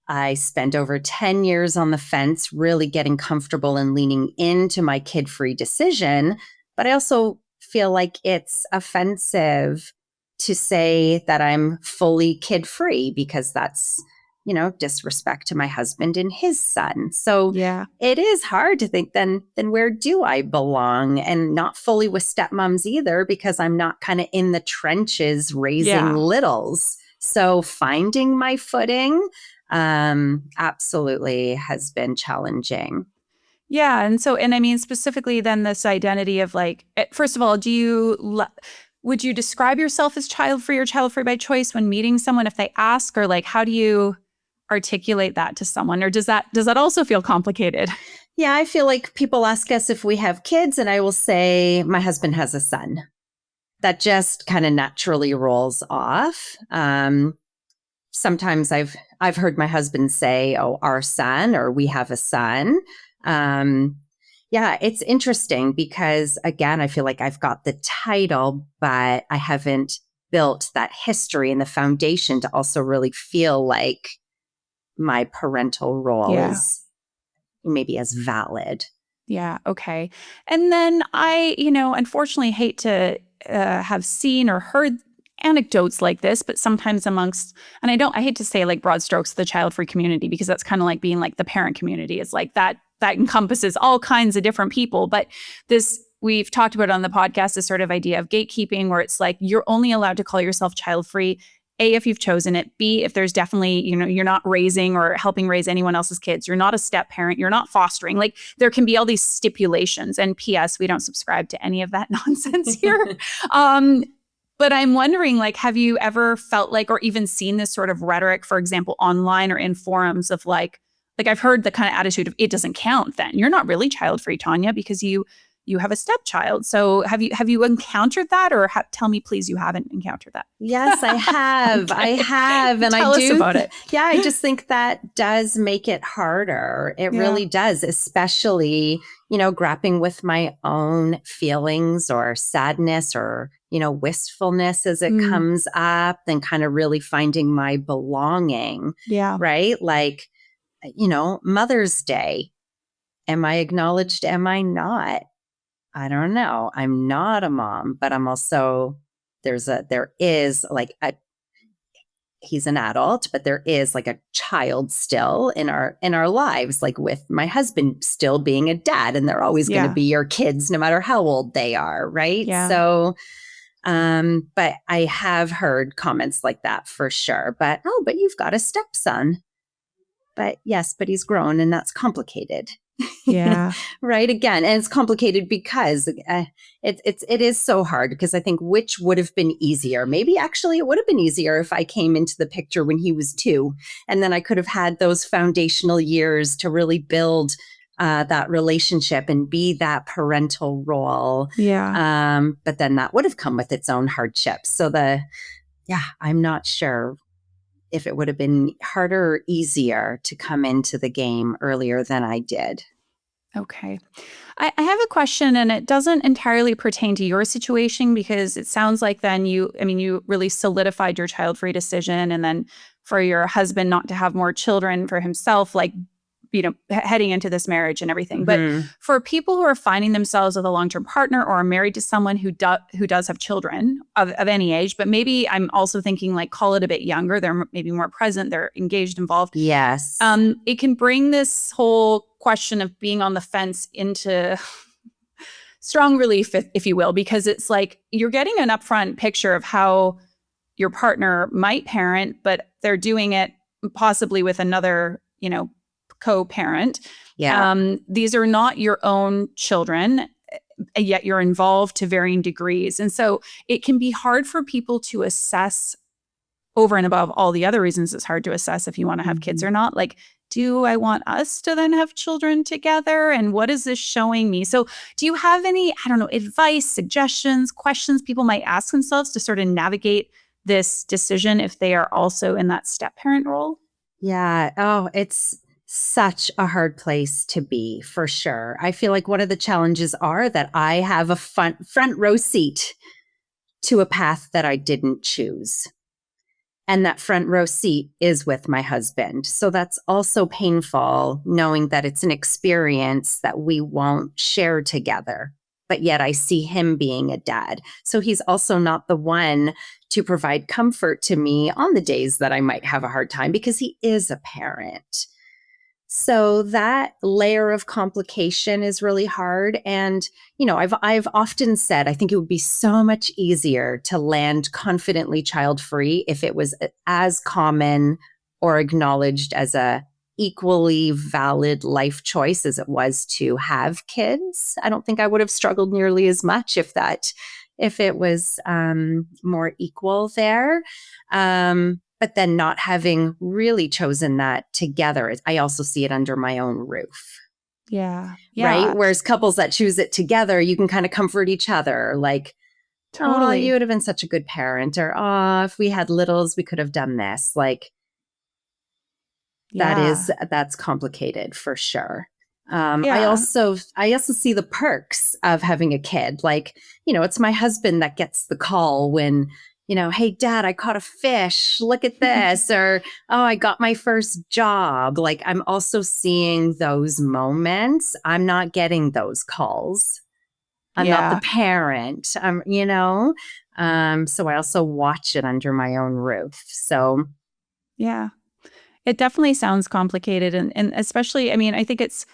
I spent over 10 years on the fence, really getting comfortable and leaning into my kid-free decision. But I also feel like it's offensive to say that I'm fully kid-free, because that's, disrespect to my husband and his son. So it is hard to think then where do I belong? And not fully with stepmoms either, because I'm not kind of in the trenches raising littles. So finding my footing absolutely has been challenging. Yeah. And I mean, specifically then this identity of like, first of all, would you describe yourself as child-free or child-free by choice when meeting someone if they ask, or like, how do you articulate that to someone? Or does that also feel complicated? Yeah, I feel like people ask us if we have kids, and I will say my husband has a son. That just kind of naturally rolls off. Sometimes I've heard my husband say, "Oh, our son," or "we have a son." Yeah, it's interesting because, again, I feel like I've got the title, but I haven't built that history and the foundation to also really feel like my parental role is maybe as valid. Yeah. Okay. And then I, unfortunately hate to have seen or heard anecdotes like this, but sometimes amongst, and I hate to say like broad strokes, the child-free community, because that's kind of like being like the parent community. It's like that encompasses all kinds of different people. But we've talked about on the podcast, this sort of idea of gatekeeping, where it's like, you're only allowed to call yourself child-free, A, if you've chosen it, B, if there's definitely, you're not raising or helping raise anyone else's kids, you're not a step parent, you're not fostering. Like, there can be all these stipulations, and P.S., we don't subscribe to any of that nonsense here. But I'm wondering, like, have you ever felt like, or even seen this sort of rhetoric, for example, online or in forums of like I've heard the kind of attitude of, it doesn't count then. You're not really child-free, Tonya, because you have a stepchild. So have you encountered that, or tell me, please, you haven't encountered that? Yes, I have. I have. And Tell us about it. Yeah, I just think that does make it harder. It really does, especially, grappling with my own feelings or sadness or, wistfulness as it comes up, then kind of really finding my belonging. Yeah. Right? Like, Mother's Day. Am I acknowledged? Am I not? I don't know. I'm not a mom, but I'm also, there is like he's an adult, but there is like a child still in our lives, like with my husband still being a dad, and they're always going to be your kids no matter how old they are. Right. Yeah. So, but I have heard comments like that for sure. But you've got a stepson. But yes, but he's grown, and that's complicated. Yeah. Right. Again, and it's complicated because it is so hard, because I think which would have been easier. Maybe actually it would have been easier if I came into the picture when he was 2, and then I could have had those foundational years to really build that relationship and be that parental role. Yeah. But then that would have come with its own hardships. So I'm not sure if it would have been harder or easier to come into the game earlier than I did. Okay. I have a question, and it doesn't entirely pertain to your situation, because it sounds like then you really solidified your child-free decision, and then for your husband not to have more children for himself, like, heading into this marriage and everything. But for people who are finding themselves with a long-term partner or are married to someone who does have children of any age, but maybe I'm also thinking, like, call it a bit younger, they're maybe more present, they're engaged, involved. Yes. It can bring this whole question of being on the fence into strong relief, if you will, because it's like you're getting an upfront picture of how your partner might parent, but they're doing it possibly with another, co-parent. Yeah. These are not your own children, yet you're involved to varying degrees. And so it can be hard for people to assess, over and above all the other reasons it's hard to assess if you want to have kids or not. Like, do I want us to then have children together? And what is this showing me? So do you have any, advice, suggestions, questions people might ask themselves to sort of navigate this decision if they are also in that step-parent role? Yeah. Oh, it's such a hard place to be, for sure. I feel like one of the challenges are that I have a front row seat to a path that I didn't choose. And that front row seat is with my husband. So that's also painful, knowing that it's an experience that we won't share together. But yet I see him being a dad. So he's also not the one to provide comfort to me on the days that I might have a hard time, because he is a parent. So that layer of complication is really hard. And, I've often said, I think it would be so much easier to land confidently child-free if it was as common or acknowledged as a equally valid life choice as it was to have kids. I don't think I would have struggled nearly as much if it was more equal there. But then not having really chosen that together, I also see it under my own roof. Yeah. Right? Whereas couples that choose it together, you can kind of comfort each other. Like, totally. Oh, you would have been such a good parent. Or, if we had littles, we could have done this. Like, that's complicated for sure. I also see the perks of having a kid. Like, it's my husband that gets the call when, hey, Dad, I caught a fish. Look at this. Or, oh, I got my first job. Like, I'm also seeing those moments. I'm not getting those calls. I'm not the parent. So I also watch it under my own roof. So, yeah, it definitely sounds complicated. And especially, I think it's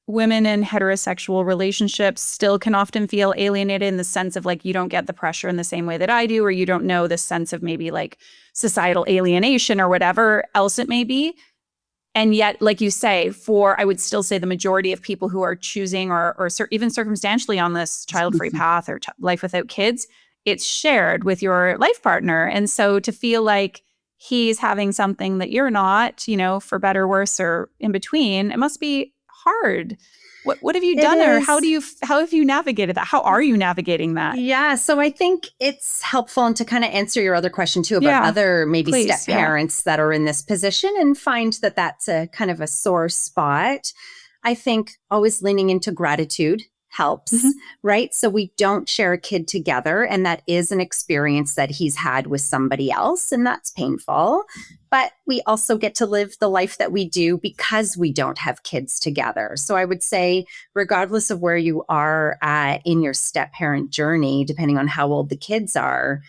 women in heterosexual relationships still can often feel alienated in the sense of, like, you don't get the pressure in the same way that I do, or you don't know the sense of maybe like societal alienation or whatever else it may be. And yet, like you say, I would still say the majority of people who are choosing or even circumstantially on this child-free path or life without kids, it's shared with your life partner. And so to feel like he's having something that you're not, for better, worse, or in between, it must be hard. What have you done, or how have you navigated that? How are you navigating that? Yeah, so I think it's helpful, and to kind of answer your other question too about other maybe step parents that are in this position and find that that's a kind of a sore spot. I think always leaning into gratitude helps, right? So we don't share a kid together, and that is an experience that he's had with somebody else, and that's painful. But we also get to live the life that we do because we don't have kids together. So I would say, regardless of where you are in your step-parent journey, depending on how old the kids are,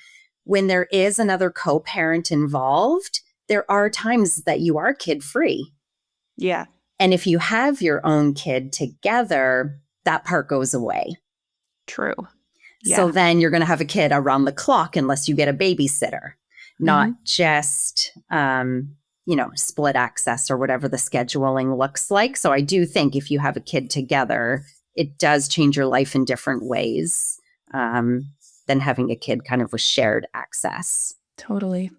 when there is another co-parent involved, there are times that you are kid-free. Yeah. And if you have your own kid together, that part goes away. True. Yeah. So then you're going to have a kid around the clock unless you get a babysitter, not just, split access or whatever the scheduling looks like. So I do think if you have a kid together, it does change your life in different ways than having a kid kind of with shared access. Totally.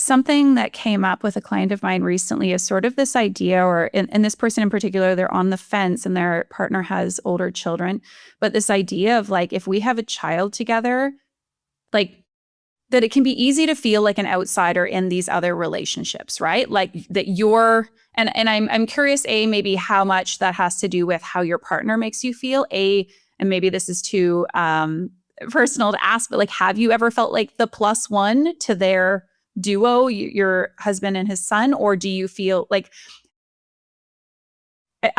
something that came up with a client of mine recently is sort of this idea, and this person in particular, they're on the fence and their partner has older children. But this idea of like, if we have a child together, like that it can be easy to feel like an outsider in these other relationships, right? Like that and I'm curious, maybe how much that has to do with how your partner makes you feel, and maybe this is too personal to ask, but like, have you ever felt like the plus one to their duo, your husband and his son? Or do you feel like,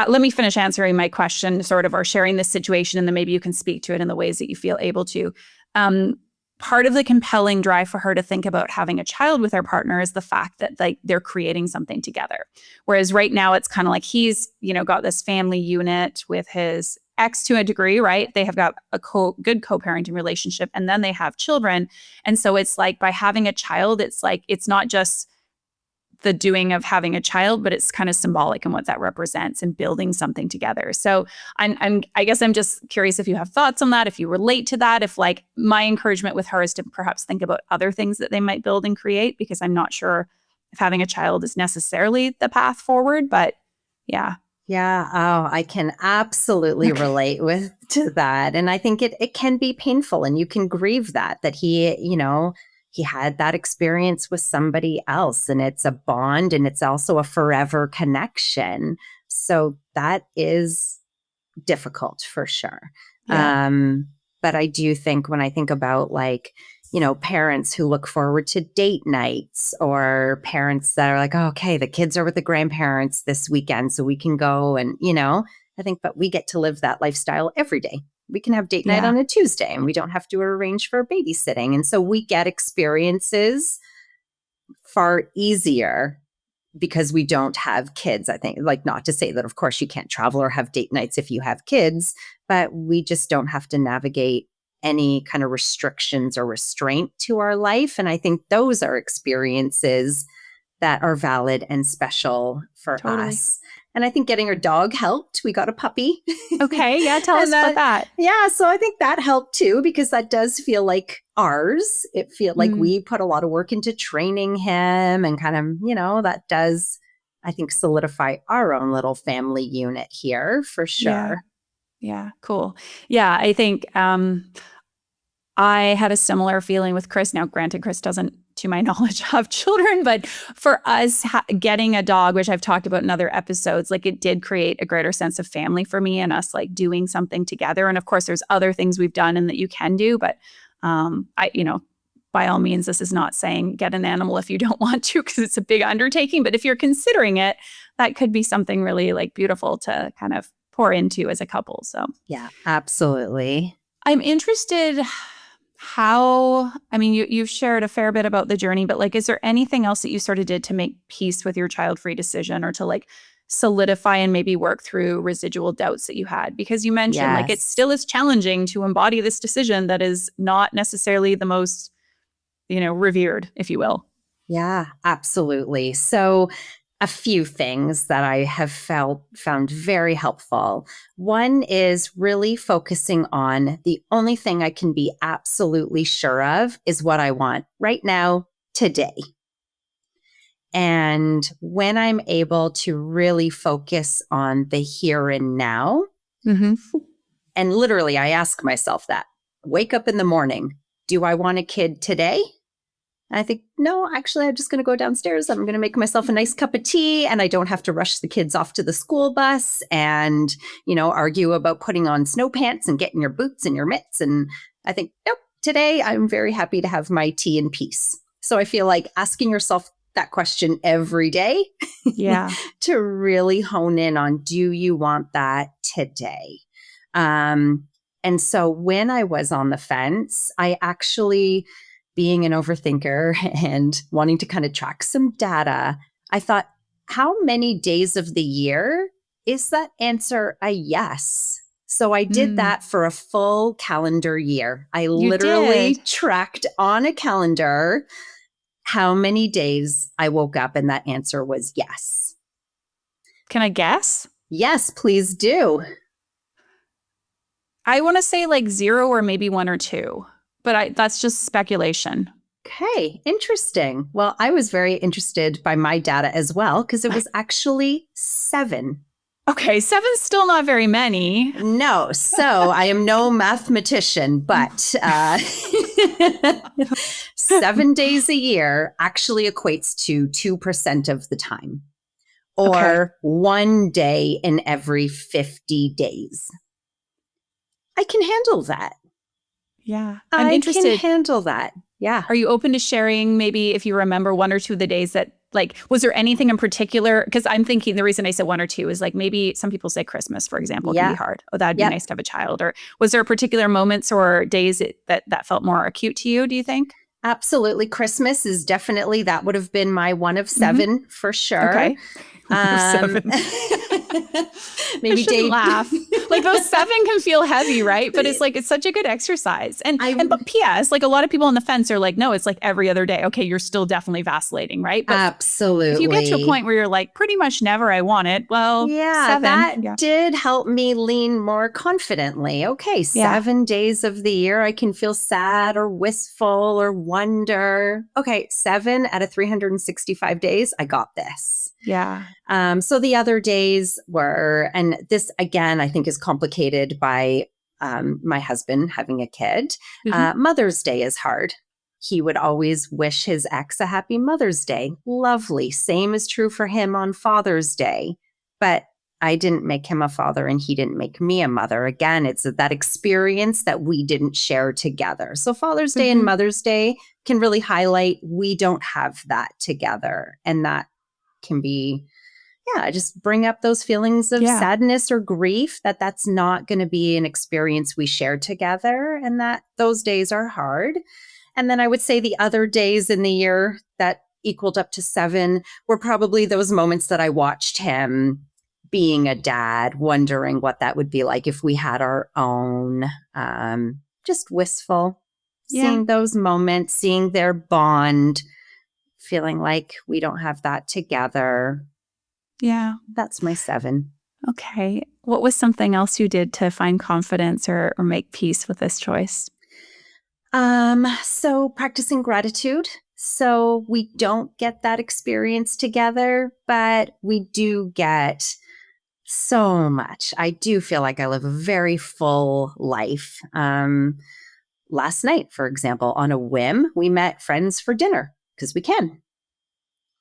let me finish answering my question sort of, or sharing this situation, and then maybe you can speak to it in the ways that you feel able to. Part of the compelling drive for her to think about having a child with her partner is the fact that like they're creating something together. Whereas right now it's kind of like he's, got this family unit with his ex to a degree, right? They have got a good co-parenting relationship, and then they have children. And so it's like by having a child, it's like, it's not just the doing of having a child, but it's kind of symbolic in what that represents and building something together. So I guess I'm just curious if you have thoughts on that, if you relate to that, if like my encouragement with her is to perhaps think about other things that they might build and create, because I'm not sure if having a child is necessarily the path forward, but yeah. Yeah. Oh, I can absolutely relate to that. And I think it can be painful, and you can grieve that he had that experience with somebody else, and it's a bond, and it's also a forever connection. So that is difficult for sure. Yeah. But I do think when I think about like, parents who look forward to date nights, or parents that are like, oh, okay, the kids are with the grandparents this weekend, so we can go. And, I think, but we get to live that lifestyle every day. We can have date night on a Tuesday, and we don't have to arrange for babysitting. And so we get experiences far easier because we don't have kids. I think, like, not to say that, of course, you can't travel or have date nights if you have kids, but we just don't have to navigate any kind of restrictions or restraint to our life. And I think those are experiences that are valid and special for us. And I think getting our dog helped. We got a puppy. Okay. Yeah. Tell us about that. Yeah. So I think that helped too, because that does feel like ours. It feels like we put a lot of work into training him, and kind of, that does, I think, solidify our own little family unit here for sure. Yeah. Cool. Yeah. I think I had a similar feeling with Chris. Now, granted, Chris doesn't, to my knowledge, have children, but for us, getting a dog, which I've talked about in other episodes, like it did create a greater sense of family for me, and us like doing something together. And of course, there's other things we've done and that you can do, but by all means, this is not saying get an animal if you don't want to, because it's a big undertaking. But if you're considering it, that could be something really like beautiful to kind of pour into as a couple. So yeah, absolutely. I'm interested you've shared a fair bit about the journey, but like, is there anything else that you sort of did to make peace with your child-free decision, or to like solidify and maybe work through residual doubts that you had? Because you mentioned like it still is challenging to embody this decision that is not necessarily the most, revered, if you will. Yeah, absolutely. So a few things that I have found very helpful. One is really focusing on the only thing I can be absolutely sure of is what I want right now, today. And when I'm able to really focus on the here and now, and literally I ask myself that, wake up in the morning, do I want a kid today? And I think, no, actually, I'm just going to go downstairs. I'm going to make myself a nice cup of tea, and I don't have to rush the kids off to the school bus and, argue about putting on snow pants and getting your boots and your mitts. And I think, nope, today I'm very happy to have my tea in peace. So I feel like asking yourself that question every day to really hone in on, do you want that today? And so when I was on the fence, I actually, being an overthinker and wanting to kind of track some data, I thought, how many days of the year is that answer a yes? So I did that for a full calendar year. I literally tracked on a calendar how many days I woke up, and that answer was yes. Can I guess? Yes, please do. I want to say like 0 or maybe 1 or 2. But that's just speculation. Okay, interesting. Well, I was very interested by my data as well because it was actually 7. Okay, 7's still not very many. No, so I am no mathematician, but 7 days a year actually equates to 2% of the time, or 1 day in every 50 days. I can handle that. Yeah, I'm interested. I can handle that. Yeah. Are you open to sharing maybe if you remember 1 or 2 of the days that, like, was there anything in particular? Because I'm thinking the reason I said 1 or 2 is like maybe some people say Christmas, for example, can be hard. Oh, that'd be nice to have a child. Or was there particular moments or days that felt more acute to you, do you think? Absolutely. Christmas is definitely, that would have been my 1 of 7 for sure. Okay. 1 of 7. Maybe Dave laugh. Like those 7 can feel heavy, right? But it's like, it's such a good exercise. But P.S., like a lot of people on the fence are like, no, it's like every other day. Okay, you're still definitely vacillating, right? But absolutely. If you get to a point where you're like, pretty much never I want it, well, 7. That did help me lean more confidently. Okay, 7 days of the year I can feel sad or wistful or wonder. Okay, 7 out of 365 days, I got this. Yeah. So the other days were, and this again, I think is complicated by my husband having a kid. Mother's Day is hard. He would always wish his ex a happy Mother's Day. Lovely. Same is true for him on Father's Day. But I didn't make him a father and he didn't make me a mother. Again, it's that experience that we didn't share together. So Father's Day and Mother's Day can really highlight we don't have that together. And that can be, just bring up those feelings of sadness or grief that that's not going to be an experience we share together and that those days are hard. And then I would say the other days in the year that equaled up to 7 were probably those moments that I watched him being a dad, wondering what that would be like if we had our own, just wistful, seeing those moments, seeing their bond, feeling like we don't have that together. Yeah. That's my 7. Okay. What was something else you did to find confidence or make peace with this choice? So practicing gratitude. So we don't get that experience together, but we do get so much. I do feel like I live a very full life. Last night, for example, on a whim, we met friends for dinner because we can.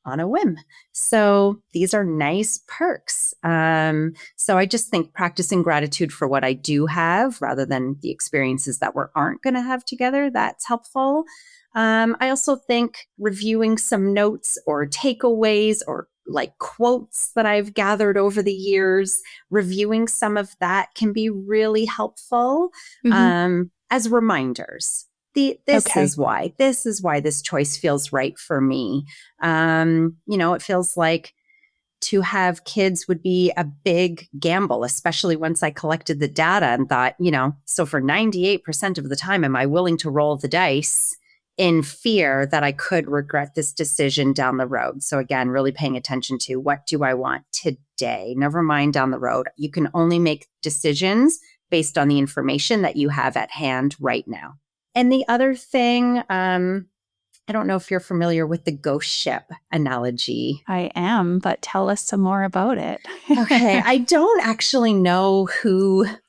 On a whim. So these are nice perks. So I just think practicing gratitude for what I do have rather than the experiences that we aren't going to have together, that's helpful. I also think reviewing some notes or takeaways or like quotes that I've gathered over the years, reviewing some of that can be really helpful as reminders. This is why this choice feels right for me. It feels like to have kids would be a big gamble, especially once I collected the data and thought, so for 98% of the time, am I willing to roll the dice in fear that I could regret this decision down the road? So again, really paying attention to what do I want today? Never mind down the road. You can only make decisions based on the information that you have at hand right now. And the other thing, I don't know if you're familiar with the ghost ship analogy. I am, but tell us some more about it. Okay. I don't actually know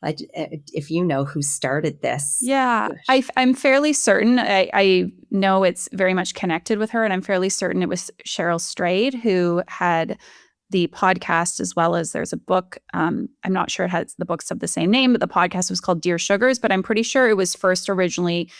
if you know who started this. Yeah, I'm fairly certain. I know it's very much connected with her, and I'm fairly certain it was Cheryl Strayed who had the podcast, as well as there's a book. I'm not sure it has the books of the same name, but the podcast was called Dear Sugars. But I'm pretty sure it was first originally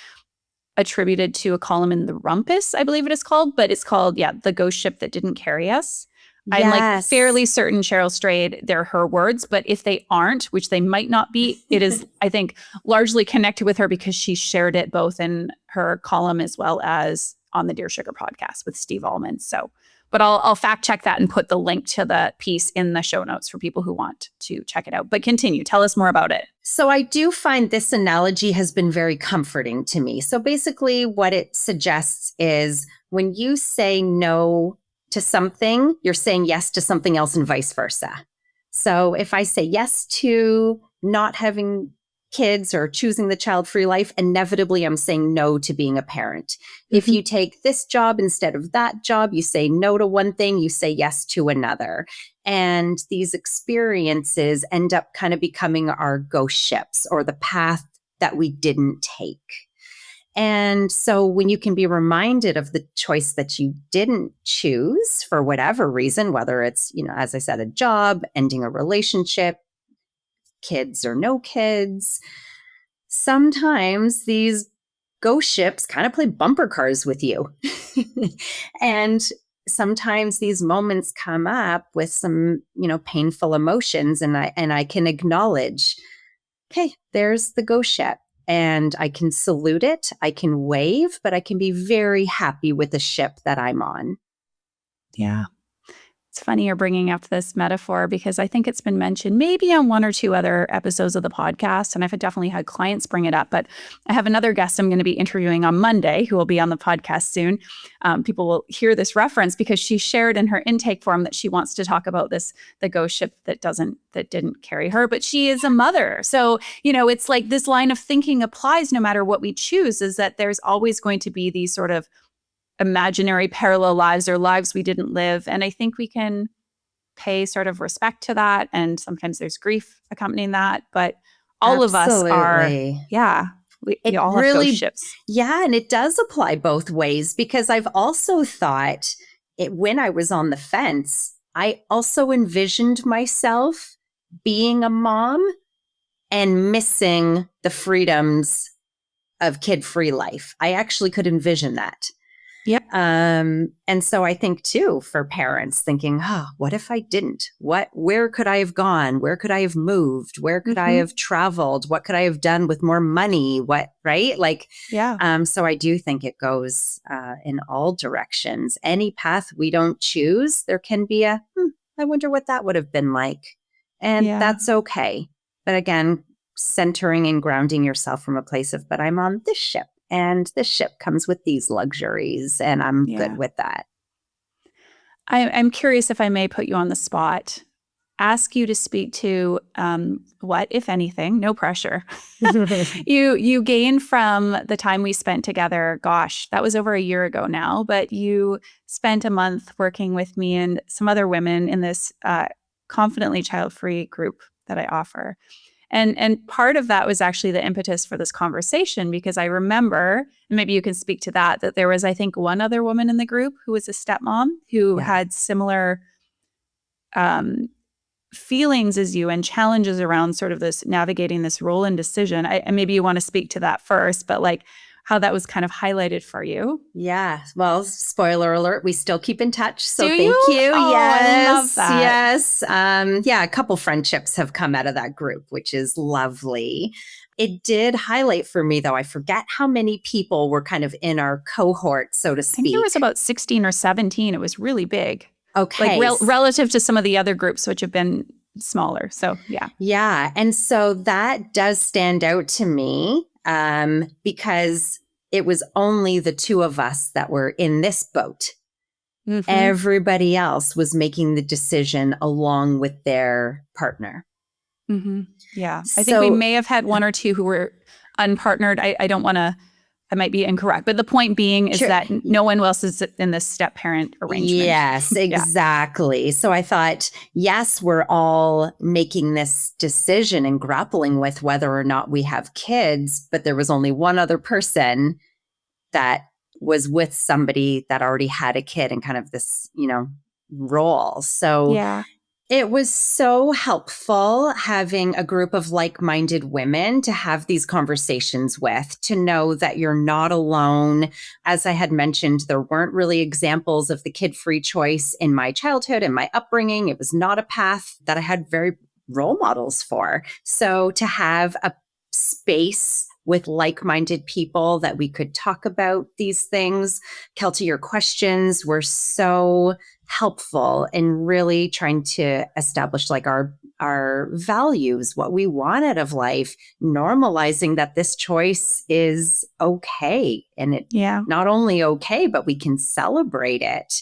attributed to a column in the Rumpus, I believe it is called. But it's called, The Ghost Ship That Didn't Carry Us. Yes. I'm like fairly certain Cheryl Strayed, they're her words. But if they aren't, which they might not be, it is, I think, largely connected with her because she shared it both in her column as well as on the Dear Sugar podcast with Steve Allman. So, but I'll fact check that and put the link to the piece in the show notes for people who want to check it out. But continue, tell us more about it. So I do find this analogy has been very comforting to me. So basically what it suggests is when you say no to something, you're saying yes to something else and vice versa. So if I say yes to not having kids or choosing the child-free life, inevitably I'm saying no to being a parent. If you take this job instead of that job, you say no to one thing, you say yes to another. And these experiences end up kind of becoming our ghost ships, or the path that we didn't take. And so when you can be reminded of the choice that you didn't choose for whatever reason, whether it's, as I said, a job, ending a relationship, kids or no kids, sometimes these ghost ships kind of play bumper cars with you. And sometimes these moments come up with some, painful emotions, and I can acknowledge, okay, there's the ghost ship. And I can salute it, I can wave, but I can be very happy with the ship that I'm on. Yeah. It's funny you're bringing up this metaphor, because I think it's been mentioned maybe on one or two other episodes of the podcast, and I've definitely had clients bring it up. But I have another guest I'm going to be interviewing on Monday who will be on the podcast soon. People will hear this reference because she shared in her intake form that she wants to talk about the ghost ship that didn't carry her, but she is a mother. So, it's like this line of thinking applies no matter what we choose, is that there's always going to be these sort of imaginary parallel lives or lives we didn't live. And I think we can pay sort of respect to that. And sometimes there's grief accompanying that. But all of us are, we all have ghost ships. Yeah, and it does apply both ways, because I've also thought when I was on the fence, I also envisioned myself being a mom and missing the freedoms of kid-free life. I actually could envision that. Yep. And so I think too, for parents thinking, what if I didn't? Where could I have gone? Where could I have moved? Where could I have traveled? What could I have done with more money? Right? So I do think it goes in all directions. Any path we don't choose, there can be I wonder what that would have been like. And that's okay. But again, centering and grounding yourself from a place of, but I'm on this ship. And this ship comes with these luxuries, and I'm good with that. I'm curious, if I may put you on the spot, ask you to speak to what, if anything, no pressure, you gained from the time we spent together. Gosh, that was over a year ago now, but you spent a month working with me and some other women in this Confidently Child-Free group that I offer. And part of that was actually the impetus for this conversation, because I remember, and maybe you can speak to that there was, I think, one other woman in the group who was a stepmom who had similar feelings as you and challenges around sort of this navigating this role and decision. And maybe you want to speak to that first, but how that was kind of highlighted for you. Yeah. Well, spoiler alert, we still keep in touch. So thank you. Oh, Yes. I love that. Yes. A couple friendships have come out of that group, which is lovely. It did highlight for me, though, I forget how many people were kind of in our cohort, so to speak. I think there was about 16 or 17. It was really big. Okay. Relative to some of the other groups, which have been smaller. So, yeah. Yeah. And so that does stand out to me. Because it was only the two of us that were in this boat. Everybody else was making the decision along with their partner. Yeah. I think we may have had one or two who were unpartnered. I don't want to, I might be incorrect, but the point being is that no one else is in this step-parent arrangement. Yes, exactly. So I thought, yes, we're all making this decision and grappling with whether or not we have kids, but there was only one other person that was with somebody that already had a kid in kind of this, role. So it was so helpful having a group of like-minded women to have these conversations with, to know that you're not alone. As I had mentioned, there weren't really examples of the kid-free choice in my childhood and my upbringing. It was not a path that I had very role models for. So to have a space with like-minded people that we could talk about these things. Keltie, your questions were so helpful in really trying to establish our values, what we want out of life, normalizing that this choice is okay. And it not only okay, but we can celebrate it.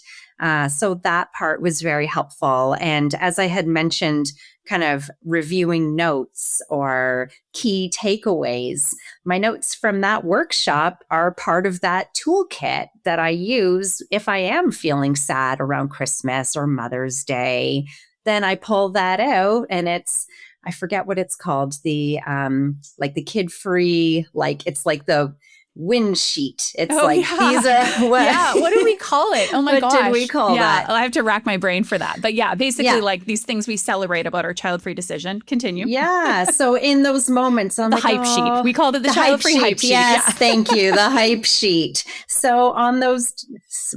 So that part was very helpful. And as I had mentioned, kind of reviewing notes or key takeaways, my notes from that workshop are part of that toolkit that I use if I am feeling sad around Christmas or Mother's Day. Then I pull that out, and I forget what it's called, the like the kid-free, like it's like the wind sheet. It's these are what do we call it? Oh my gosh. What did we call that? I have to rack my brain for that. But basically like these things we celebrate about our child-free decision. Continue. Yeah. So in those moments, I'm the hype sheet. We called it the child-free hype sheet. Yes, thank you. The hype sheet. So on those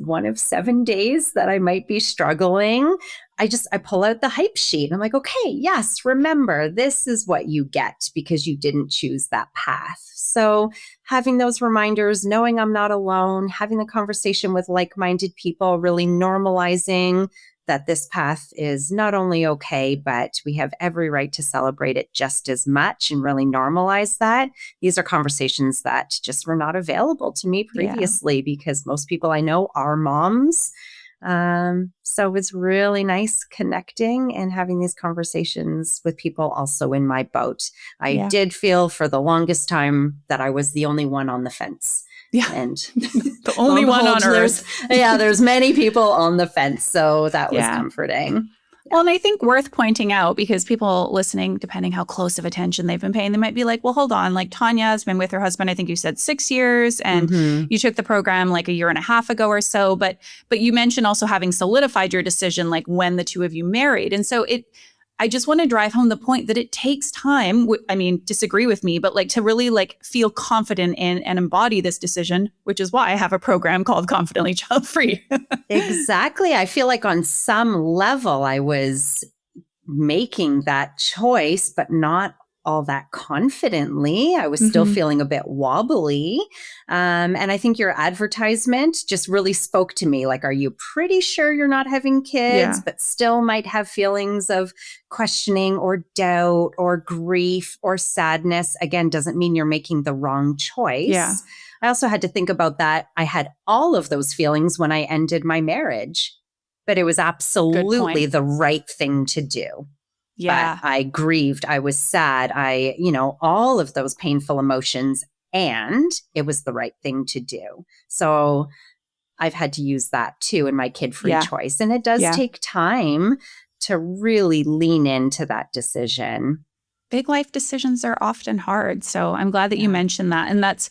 one of 7 days that I might be struggling, I pull out the hype sheet and I'm like, okay, yes, remember, this is what you get because you didn't choose that path. So having those reminders, knowing I'm not alone, having the conversation with like-minded people, really normalizing that this path is not only okay, but we have every right to celebrate it just as much and really normalize that. These are conversations that just were not available to me previously because most people I know are moms. So it was really nice connecting and having these conversations with people also in my boat. I did feel for the longest time that I was the only one on the fence. Yeah. And the only one on earth. There's many people on the fence. So that was comforting. Well, and I think worth pointing out, because people listening, depending how close of attention they've been paying, they might be like, well, hold on. Like Tonya has been with her husband, I think you said 6 years, and you took the program like a year and a half ago or so. But you mentioned also having solidified your decision, like when the two of you married. And so I just want to drive home the point that it takes time. I mean, disagree with me, but like to really like feel confident in and embody this decision, which is why I have a program called Confidently Child-Free. Exactly. I feel like on some level I was making that choice, but not all that confidently. I was still feeling a bit wobbly. And I think your advertisement just really spoke to me. Like, are you pretty sure you're not having kids, but still might have feelings of questioning or doubt or grief or sadness? Again, doesn't mean you're making the wrong choice. Yeah. I also had to think about that. I had all of those feelings when I ended my marriage, but it was absolutely the right thing to do. Yeah. But I grieved. I was sad. All of those painful emotions, and it was the right thing to do. So I've had to use that too in my kid-free choice. And it does take time to really lean into that decision. Big life decisions are often hard. So I'm glad that you mentioned that. And that's,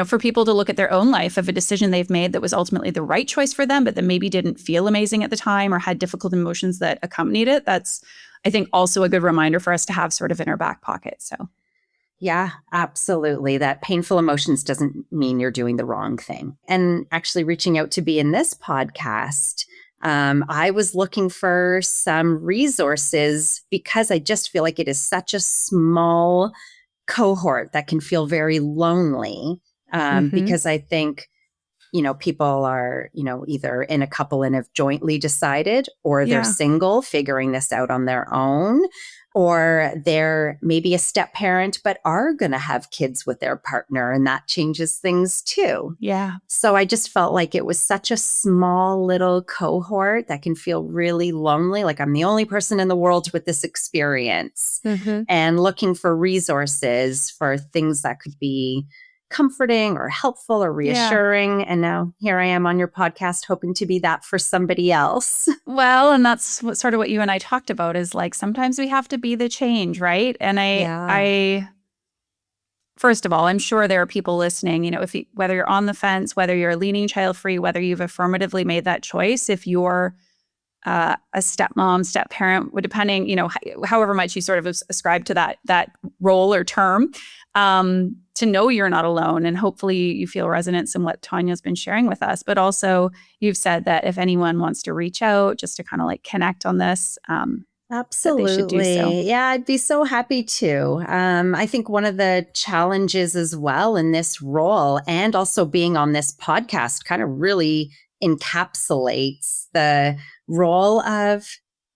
for people to look at their own life of a decision they've made that was ultimately the right choice for them, but that maybe didn't feel amazing at the time or had difficult emotions that accompanied it. That's, I think, also a good reminder for us to have sort of in our back pocket. So. Yeah, absolutely. That painful emotions doesn't mean you're doing the wrong thing. And actually reaching out to be in this podcast, I was looking for some resources because I just feel like it is such a small cohort that can feel very lonely because I think, people are, either in a couple and have jointly decided, or they're single, figuring this out on their own, or they're maybe a step parent, but are going to have kids with their partner. And that changes things too. Yeah. So I just felt like it was such a small little cohort that can feel really lonely. Like I'm the only person in the world with this experience, and looking for resources for things that could be comforting or helpful or reassuring. And now here I am on your podcast hoping to be that for somebody else. Well, and that's sort of what you and I talked about is like, sometimes we have to be the change, right? And I first of all, I'm sure there are people listening, whether you're on the fence, whether you're leaning child-free, whether you've affirmatively made that choice, if you're a stepmom, step parent, depending, however much you sort of ascribe to that role or term, to know you're not alone. And hopefully you feel resonance in what Tonya's been sharing with us. But also you've said that if anyone wants to reach out just to kind of like connect on this, absolutely. They should do so. Yeah, I'd be so happy to. I think one of the challenges as well in this role, and also being on this podcast, kind of really encapsulates the role of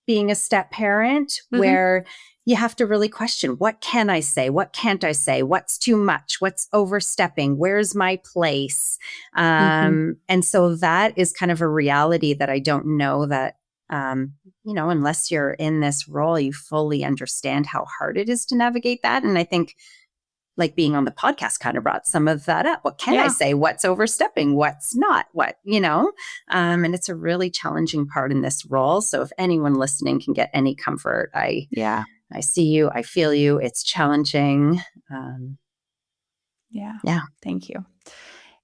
being a step parent, where you have to really question, what can I say? What can't I say? What's too much? What's overstepping? Where's my place? And so that is kind of a reality that I don't know that, unless you're in this role, you fully understand how hard it is to navigate that. And I think like being on the podcast kind of brought some of that up. What can I say? What's overstepping? What's not? And it's a really challenging part in this role. So if anyone listening can get any comfort, I see you. I feel you. It's challenging. Thank you.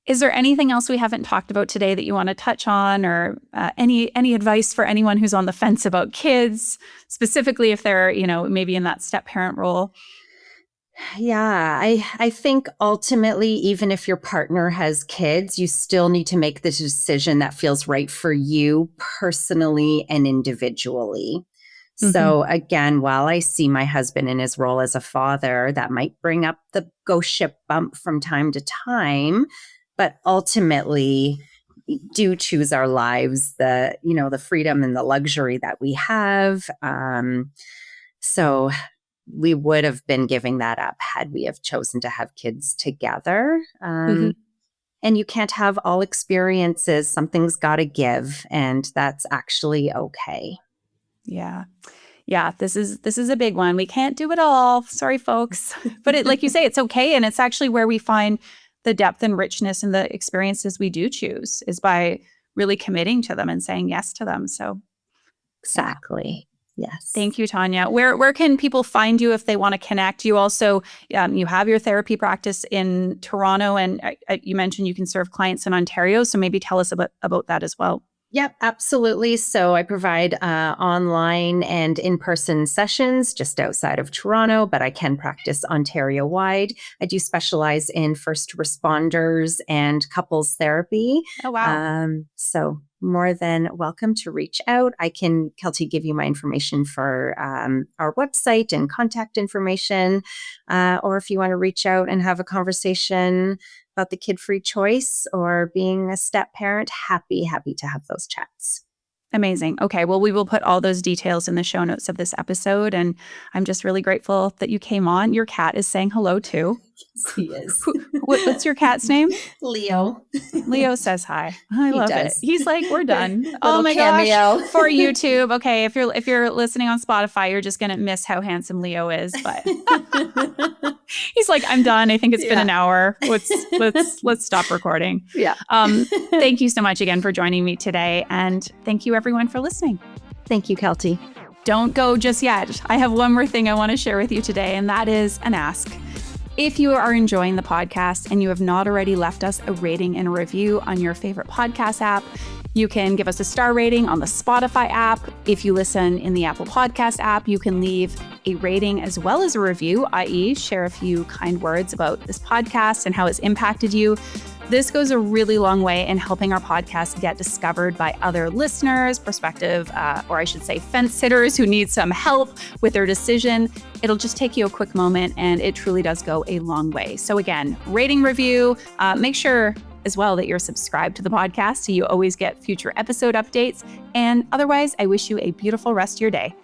Is there anything else we haven't talked about today that you want to touch on, or any advice for anyone who's on the fence about kids, specifically if they're, maybe in that step parent role? Yeah, I think ultimately, even if your partner has kids, you still need to make the decision that feels right for you personally and individually. So again, while I see my husband in his role as a father, that might bring up the ghost ship bump from time to time, but ultimately do choose our lives, the freedom and the luxury that we have. So we would have been giving that up had we have chosen to have kids together. And you can't have all experiences. Something's got to give, and that's actually okay. Yeah, this is a big one. We can't do it all. Sorry, folks. But like you say, it's okay. And it's actually where we find the depth and richness in the experiences we do choose, is by really committing to them and saying yes to them. So exactly. Yes. Thank you, Tonya. Where can people find you if they want to connect? You also, you have your therapy practice in Toronto, and you mentioned you can serve clients in Ontario. So maybe tell us about that as well. Yep, absolutely. So I provide online and in-person sessions just outside of Toronto, but I can practice Ontario-wide. I do specialize in first responders and couples therapy. Oh, wow. So more than welcome to reach out. I can, Keltie, give you my information for our website and contact information. Or if you want to reach out and have a conversation about the kid-free choice or being a step parent, happy to have those chats. Amazing. Okay. Well, we will put all those details in the show notes of this episode. And I'm just really grateful that you came on. Your cat is saying hello too. Yes, he is. What's your cat's name? Leo. Leo says hi. I love it. He's like, we're done. Oh my cameo. Gosh. For YouTube. Okay. If you're listening on Spotify, you're just going to miss how handsome Leo is. But he's like, I'm done. I think it's been an hour. Let's stop recording. Yeah. Thank you so much again for joining me today. And thank you everyone for listening. Thank you, Keltie. Don't go just yet. I have one more thing I want to share with you today, and that is an ask. If you are enjoying the podcast and you have not already left us a rating and a review on your favorite podcast app, you can give us a star rating on the Spotify app. If you listen in the Apple Podcast app, you can leave a rating as well as a review, i.e. share a few kind words about this podcast and how it's impacted you. This goes a really long way in helping our podcast get discovered by other listeners, prospective, or I should say fence sitters who need some help with their decision. It'll just take you a quick moment, and it truly does go a long way. So again, rating, review, make sure as well that you're subscribed to the podcast so you always get future episode updates. And otherwise, I wish you a beautiful rest of your day.